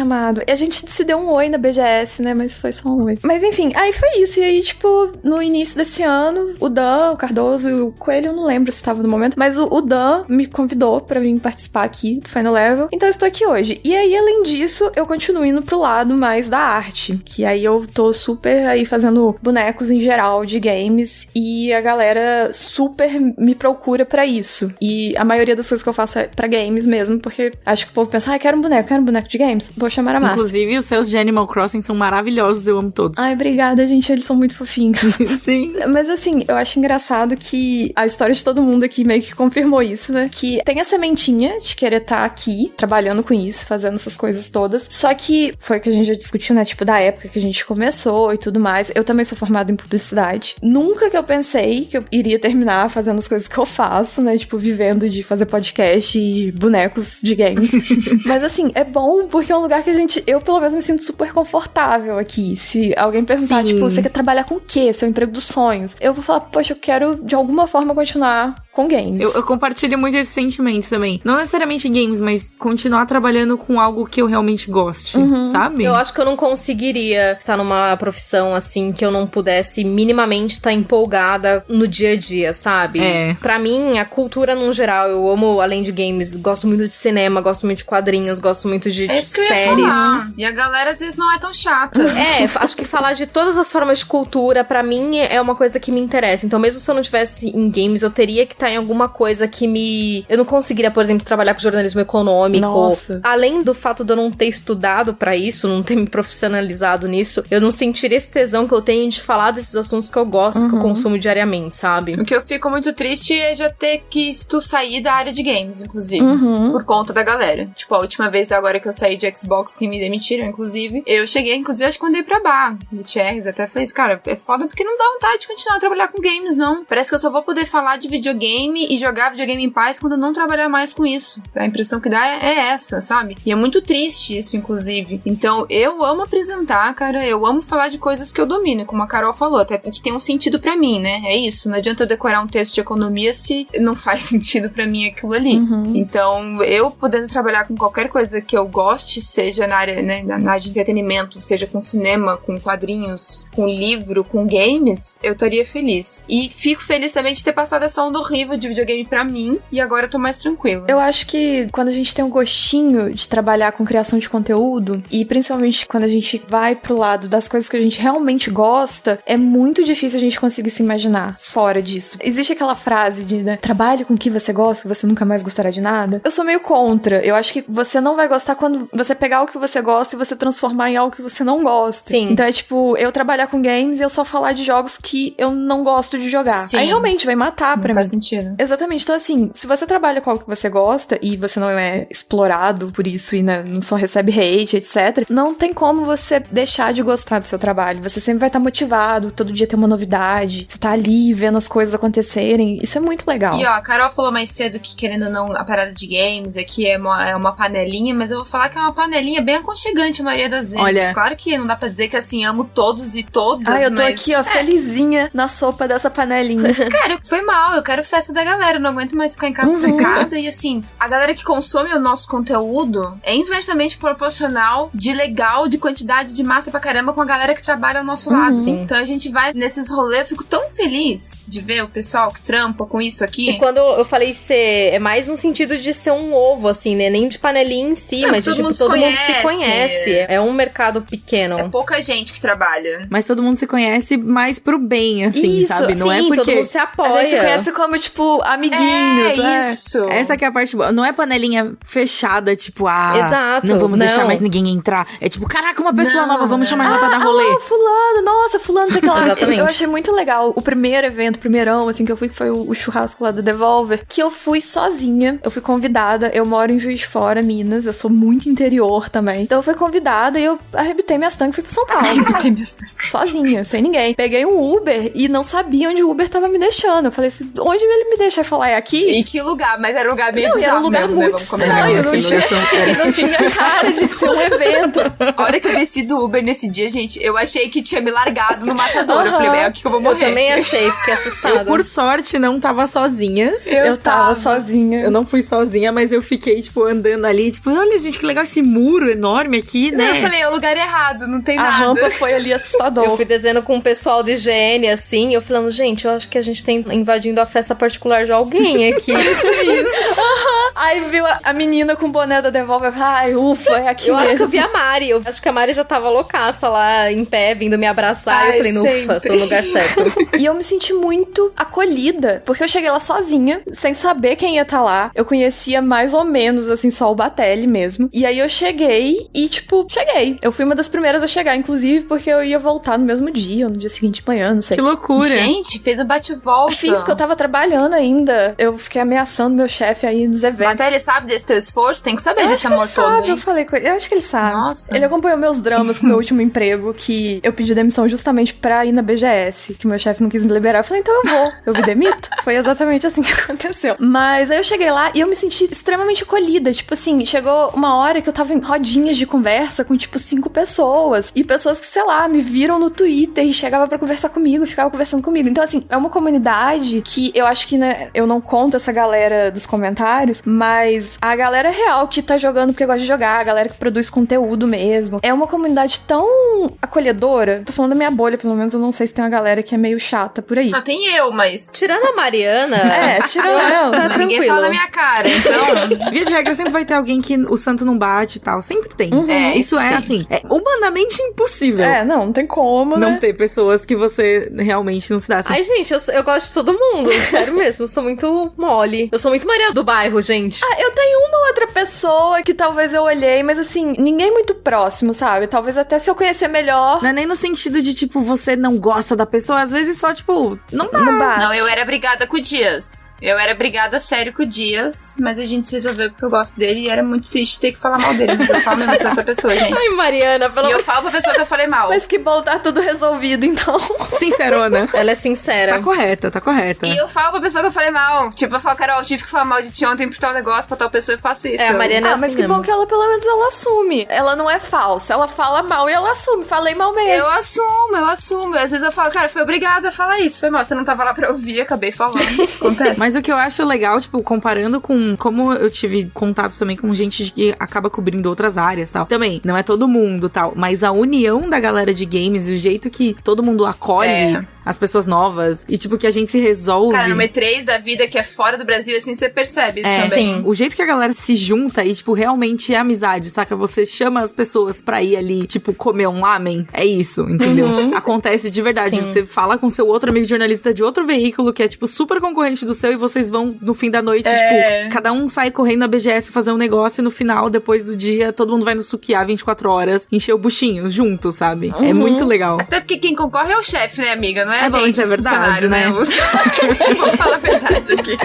amado. E a gente se deu um oi na BGS, né? Mas foi só um oi. Mas enfim, aí foi isso. E aí, tipo, no início desse ano, o Dan, o Cardoso e o Coelho, eu não lembro se estava no momento, mas o Dan me convidou pra vir participar aqui do Final Level. Então eu estou aqui hoje. E aí, além disso, eu continuo indo pro lado mais da arte. Que aí eu tô super aí fazendo bonecos em geral de games. E a galera super me procura pra isso. E a maioria das coisas que eu faço é pra games mesmo, porque acho que o povo pensa, quero um boneco de games. Vou chamar a Márcia. Inclusive, os seus de Animal Crossing são maravilhosos, eu amo todos. Ai, obrigada, gente, eles são muito fofinhos. Sim. Mas assim, eu acho engraçado que a história de todo mundo aqui meio que confirmou isso, né? Que tem a sementinha de querer estar aqui, trabalhando com isso, fazendo essas coisas todas. Só que foi o que a gente já discutiu, né? Tipo, da época que a gente começou e tudo mais. Eu também sou formada em publicidade. Nunca que eu pensei que eu iria terminar fazendo as coisas que eu faço, né? Tipo, vivendo de fazer podcast e bonecos de games. Mas assim, é bom porque é um lugar que eu pelo menos me sinto super confortável aqui. Se alguém perguntar, Sim. tipo, você quer trabalhar com o quê? Seu emprego dos sonhos? Eu vou falar, poxa, eu quero de alguma forma continuar com games. Eu compartilho muito esse sentimento também. Não necessariamente games, mas continuar trabalhando com algo que eu realmente goste, sabe? Eu acho que eu não conseguiria estar numa profissão assim que eu não pudesse minimamente estar empolgada no dia a dia, sabe? Pra mim, a cultura no geral, eu amo, além de games, gosto muito de cinema, gosto muito de quadrinhos, gosto muito de séries. Que eu ia falar. E a galera às vezes não é tão chata. Acho que falar de todas as formas de cultura, pra mim, é uma coisa que me interessa. Então, mesmo se eu não tivesse em games, eu teria que estar em alguma coisa que me... Eu não conseguiria, por exemplo, trabalhar com jornalismo econômico. Nossa. Além do fato de eu não ter estudado pra isso, não ter me profissionalizado nisso, eu não sentiria esse tesão que eu tenho de falar desses assuntos que eu gosto, que eu consumo diariamente, sabe? O que eu fico muito triste é já ter que sair da área de games, inclusive. Por conta da galera. Tipo, a última vez agora que eu saí de Xbox, que me demitiram, inclusive, eu cheguei, inclusive, acho que quando eu dei pra bar, Gutierrez, até falei assim, cara, é foda porque não dá vontade de continuar a trabalhar com games, não. Parece que eu só vou poder falar de videogame e jogar videogame em paz quando eu não trabalhar mais com isso. A impressão que dá é essa, sabe? E é muito triste isso, inclusive. Então, eu amo apresentar, cara, eu amo falar de coisas que eu domino, como a Carol falou, até que tem um sentido pra mim, né? É isso, não adianta eu decorar um texto de economia se não faz sentido pra mim aquilo ali. Então, eu podendo trabalhar com qualquer coisa que eu goste, seja na área, né, na área de entretenimento, seja com cinema, com quadrinhos, com livro, com games, eu estaria feliz. E fico feliz também de ter passado essa onda horrível de videogame pra mim, e agora eu tô mais tranquila. Eu acho que quando a gente tem um gostinho de trabalhar com criação de conteúdo, e principalmente quando a gente vai pro lado das coisas que a gente realmente gosta, é muito difícil a gente conseguir se imaginar fora disso. Existe aquela frase de, né, trabalhe com o que você gosta, você nunca mais gostará de nada. Eu sou meio contra. Eu acho que você não vai gostar quando você pegar o que você gosta e você transformar em algo que você não gosta. Sim. Então é tipo, eu trabalhar com games e eu só falar de jogos que eu não gosto de jogar. Sim. Aí realmente vai matar pra mim. Faz sentido. Exatamente. Então assim, se você trabalha com algo que você gosta e você não é explorado por isso e, né, não só recebe hate, etc., não tem como você deixar de gostar do seu trabalho. Você sempre vai estar motivado, todo dia tem uma novidade, você tá ali vendo as coisas acontecerem. Isso é muito legal. E ó, a Carol falou mais cedo que, querendo ou não, a parada de games aqui é uma panelinha, mas eu vou falar que é uma panelinha bem aconchegante a maioria das vezes. Olha, claro que não dá pra dizer que, assim, amo todos e todas, eu tô mas... aqui, ó, felizinha na sopa dessa panelinha. Cara, foi mal, eu quero festa da galera, eu não aguento mais ficar em casa trancada. E assim, a galera que consome o nosso conteúdo é inversamente proporcional de legal, de quantidade de massa pra caramba com a galera que trabalha ao nosso lado. Sim. Então a gente vai nesses rolês, eu fico tão feliz de ver o pessoal que trampa com isso aqui. E quando eu falei ser, é mais no sentido de ser um ovo, assim, né? Nem de panelinha em si, mas de, tipo, todo mundo se conhece. É um mercado pequeno. É pouca gente que trabalha. Mas todo mundo se conhece mais pro bem, assim, Isso, sabe? Não sim, é porque... todo mundo se apoia. A gente se conhece como, tipo, amiguinhos. Isso. Essa que é a parte boa. Não é panelinha fechada, tipo, Exato, não vamos deixar não. mais ninguém entrar. É tipo, caraca, uma pessoa Não, nova, vamos chamar ela pra dar rolê. Fulano, nossa, fulano, sei lá. Exatamente. Eu achei muito legal. O primeiro evento, primeirão, assim, que eu fui, que foi o churrasco lá do Devolver, que eu fui sozinha. Eu fui convidada. Eu moro em Juiz de Fora, Minas. Eu sou muito interior também. Então eu fui convidada e eu arrebitei minhas tanques e fui pro São Paulo. Arrebitei minhas tanques. Sozinha, sem ninguém. Peguei um Uber e não sabia onde o Uber tava me deixando. Eu falei assim, onde ele me deixa? Ele falou, é aqui? E que lugar? Mas era um lugar meio Não, bizarro era um lugar mesmo, muito né? Vamos combinar. estranho. Não, Não tinha cara de ser um evento. A hora que eu desci do Uber nesse dia, gente, eu achei que tinha me largado no matador. Eu falei, é aqui que eu vou morrer. Eu também achei, fiquei assustada. Eu, por sorte, não tava sozinha. Eu tava sozinha. Eu não fui sozinha, mas eu fiquei, tipo, andando ali, tipo, olha, gente, que legal esse muro enorme aqui, né? Não, eu falei, é o lugar errado, não tem A nada. rampa foi ali assustador. Eu fui desenhando com o pessoal de higiene, assim, eu falando, gente, eu acho que a gente tá invadindo a festa particular de alguém aqui. Isso. Aí viu a menina com o boné da Devolver. Ai, ufa, é aqui Eu mesmo. acho que eu vi a Mari. Eu acho que a Mari já tava loucaça lá, em pé, vindo me abraçar. E eu falei, ufa, tô no lugar certo. E eu me senti muito acolhida, porque eu cheguei lá sozinha, sem saber quem ia estar lá. Eu conhecia mais ou menos, assim, só o Batelli mesmo. E aí eu cheguei e, tipo, cheguei. Eu fui uma das primeiras a chegar, inclusive, porque eu ia voltar no mesmo dia, ou no dia seguinte de manhã, não sei. Que loucura. Gente, fez o bate-volta. Fiz, porque eu tava trabalhando ainda. Eu fiquei ameaçando meu chefe aí nos eventos. Até ele sabe desse teu esforço, tem que saber desse amor todo, sabe, hein? eu falei com ele. Eu acho que ele sabe. Nossa. Ele acompanhou meus dramas com o meu último emprego, que eu pedi demissão justamente pra ir na BGS, que meu chefe não quis me liberar. Eu falei, então eu vou. Eu me demito. Foi exatamente assim que aconteceu. Mas aí eu cheguei lá e eu me senti extremamente acolhida. Tipo assim, chegou uma hora que eu tava em rodinhas de conversa com, tipo, 5 pessoas. E pessoas que, sei lá, me viram no Twitter e chegavam pra conversar comigo e ficavam conversando comigo. Então, assim, é uma comunidade que eu acho que, né, eu não conto essa galera dos comentários, mas a galera real que tá jogando porque gosta de jogar, a galera que produz conteúdo mesmo. É uma comunidade tão acolhedora. Tô falando da minha bolha, pelo menos eu não sei se tem uma galera que é meio chata por aí. Ah, tem eu, mas... Tirando a Mariana... tirando eu acho que ela. tá Mas ninguém tranquilo. fala na minha cara, então... Via de regra, sempre vai ter alguém que o santo não bate e tal. Sempre tem. É, Isso isso é, sim. assim, é humanamente impossível. Não tem como, né? Não ter pessoas que você realmente não se dá assim. Ai, gente, eu gosto de todo mundo. Sério mesmo, eu sou muito mole. Eu sou muito Maria do bairro, gente. Eu tenho uma outra pessoa que talvez eu olhei, mas assim, ninguém muito próximo, sabe? Talvez até se eu conhecer melhor. Não é nem no sentido de, tipo, você não gosta da pessoa. Às vezes só, tipo, não dá. Não bate. Não, eu era brigada com o Dias. Eu era brigada sério com o Dias, mas a gente se resolveu porque eu gosto dele e era muito triste ter que falar mal dele. Mas eu falo mesmo, eu sou essa pessoa, gente. Ai, Mariana, pelo E eu amor... falo pra pessoa que eu falei mal. Mas que bom, tá tudo resolvido, então. Sincerona. Ela é sincera. Tá correta, tá correta. E eu falo pra pessoa que eu falei mal. Tipo, eu falo, Carol, eu tive que falar mal de ti ontem por tal negócio, pra tal pessoa, eu faço isso. É, a Mariana é Mas assim que mesmo. bom que ela, pelo menos, ela assume. Ela não é falsa, ela fala mal e ela assume. Falei mal mesmo. Eu assumo. Às vezes eu falo, cara, foi obrigada a falar isso. Foi mal, você não tava lá pra ouvir, acabei falando. Acontece. Mas o que eu acho legal, tipo, comparando com como eu tive contato também com gente que acaba cobrindo outras áreas, tal. Também, não é todo mundo, tal. Mas a união da galera de games e o jeito que todo mundo acolhe as pessoas novas e, tipo, que a gente se resolve. Cara, no E3 da vida que é fora do Brasil, assim, você percebe isso também. sim. O jeito que a galera se junta e, tipo, realmente é amizade, saca? Você chama as pessoas pra ir ali, tipo, comer um lamen. É isso, entendeu? Acontece de verdade. Sim. Você fala com seu outro amigo jornalista de outro veículo que é, tipo, super concorrente do seu e vocês vão, no fim da noite, tipo, cada um sai correndo na BGS fazer um negócio e no final, depois do dia, todo mundo vai no Sukiá 24 horas, encher o buchinho junto, sabe? É muito legal. Até porque quem concorre é o chefe, né, amiga? Não é a É bom, gente, isso é os verdade, funcionários, né? Vamos falar a verdade aqui.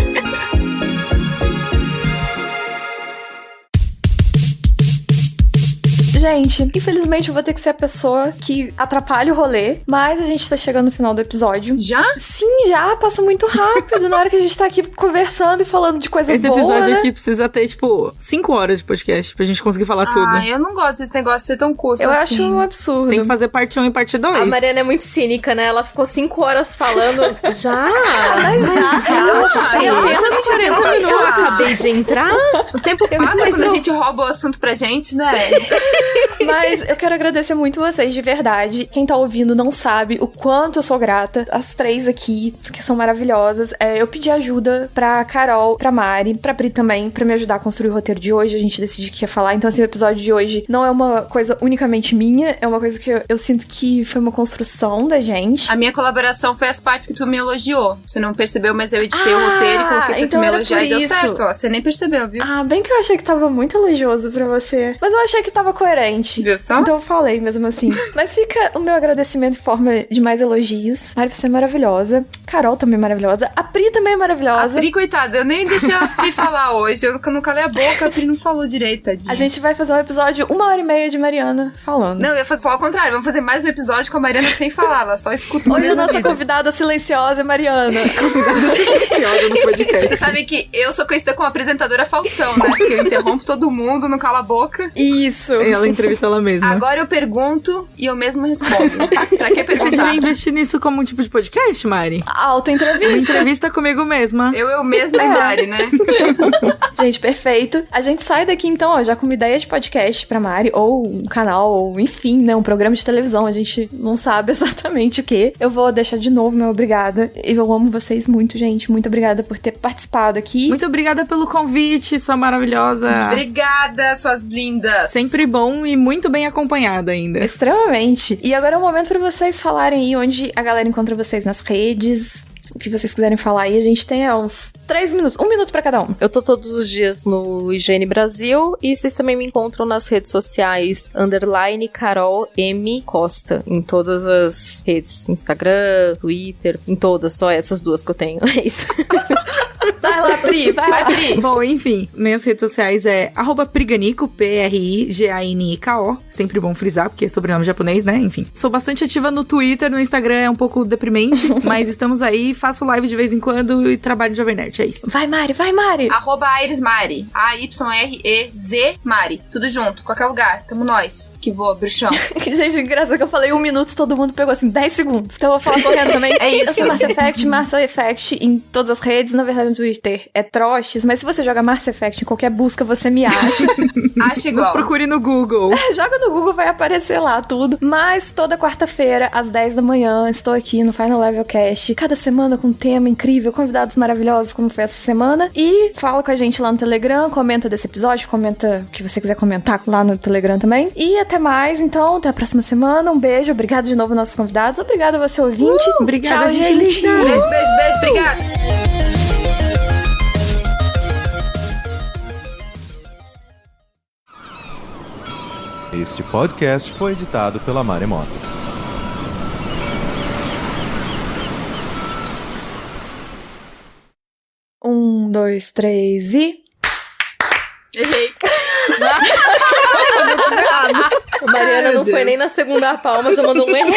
Gente, infelizmente eu vou ter que ser a pessoa que atrapalha o rolê, mas a gente tá chegando no final do episódio. Já? Sim, já passa muito rápido na hora que a gente tá aqui conversando e falando de coisa Esse boa, episódio né? aqui precisa ter, tipo, 5 horas de podcast pra gente conseguir falar tudo. Ah, eu não gosto desse negócio de ser tão curto Eu assim. acho um absurdo. Tem que fazer parte 1 e parte 2. A Mariana é muito cínica, né? Ela ficou 5 horas falando. Já? Mas já, Tem apenas 40 minutos. Eu acabei de entrar. O tempo passa Mas quando eu- a gente rouba o assunto pra gente, né? Mas eu quero agradecer muito vocês, de verdade. Quem tá ouvindo não sabe o quanto eu sou grata. As 3 aqui, que são maravilhosas. Eu pedi ajuda pra Carol, pra Mari, pra Pri também, pra me ajudar a construir o roteiro de hoje. A gente decidiu que ia falar. Então, assim, o episódio de hoje não é uma coisa unicamente minha. É uma coisa que eu sinto que foi uma construção da gente. A minha colaboração foi as partes que tu me elogiou. Você não percebeu, mas eu editei o roteiro e coloquei pra então tu me era elogiar por e deu isso. certo, ó. Você nem percebeu, viu? Ah, bem que eu achei que tava muito elogioso pra você. Mas eu achei que tava coerente. Viu só? Então eu falei mesmo assim. Mas fica o meu agradecimento em forma de mais elogios. Mari, você é maravilhosa. Carol também é maravilhosa. A Pri também é A maravilhosa. Pri, coitada, eu nem deixei a Pri falar hoje. Eu não calei a boca, a Pri não falou direito, tadinha. A gente vai fazer um episódio 1h30 de Mariana falando. Não, eu ia falar ao contrário. Vamos fazer mais um episódio com a Mariana sem falar. Ela só escuta uma Hoje vez a na nossa vida. convidada silenciosa é Mariana. Silenciosa no podcast. Você sabe que eu sou conhecida como apresentadora Faustão, né? Porque eu interrompo todo mundo, não cala a boca. Isso. Ela entrevista ela mesma. Agora eu pergunto e eu mesmo respondo. Pra que Você devia perguntar? investir nisso como um tipo de podcast, Mari? Uma Autoentrevista. entrevista comigo mesma. Eu mesma e Mari, né? Gente, perfeito. A gente sai daqui então, ó, já com uma ideia de podcast pra Mari, ou um canal, ou enfim, né, um programa de televisão. A gente não sabe exatamente o que. Eu vou deixar de novo meu obrigada. Eu amo vocês muito, gente. Muito obrigada por ter participado aqui. Muito obrigada pelo convite, sua maravilhosa. Obrigada, suas lindas. Sempre bom e muito bem acompanhada ainda. Extremamente. E agora é o momento pra vocês falarem aí onde a galera encontra vocês nas redes. O que vocês quiserem falar aí, a gente tem uns 3 minutos, 1 minuto pra cada um. Eu tô todos os dias no Higiene Brasil e vocês também me encontram nas redes sociais _Carol M Costa, em todas as redes, Instagram, Twitter, em todas, só essas duas que eu tenho, é isso. Vai lá, Pri, vai lá. Pri. Bom, enfim, minhas redes sociais é @priganico, PRIGANIKO. Sempre bom frisar, porque é sobrenome japonês, né? Enfim. Sou bastante ativa no Twitter, no Instagram é um pouco deprimente, mas estamos aí, faço live de vez em quando e trabalho de Jovem Nerd, é isso. Vai, Mari, vai, Mari. @AiresMari. AYREZ Mari. Tudo junto, qualquer lugar. Tamo nós, que voa, bruxão. Gente, engraçado que eu falei 1 minuto, todo mundo pegou assim 10 segundos. Então eu vou falar correndo também. É isso. Eu sou Marcia Effect em todas as redes. Na verdade, no Twitter é Troches, mas se você joga Marcia Effect em qualquer busca, você me acha. Acha igual. Nos procure no Google. Joga no Google, vai aparecer lá tudo. Mas toda quarta-feira, às 10 da manhã, estou aqui no Final Level Cast. Cada semana com um tema incrível, convidados maravilhosos, como foi essa semana. E fala com a gente lá no Telegram, comenta desse episódio, comenta o que você quiser comentar lá no Telegram também. E até mais, então, até a próxima semana. Um beijo, obrigado de novo aos nossos convidados. Obrigada a você, ouvinte. Obrigada, Tchau, gente. gente. Beijo, beijo, beijo. Obrigada. Este podcast foi editado pela Maremoto. 1, 2, 3 e... Errei. A Mariana Ai, não foi Deus. nem na segunda palma, já mandou um erro.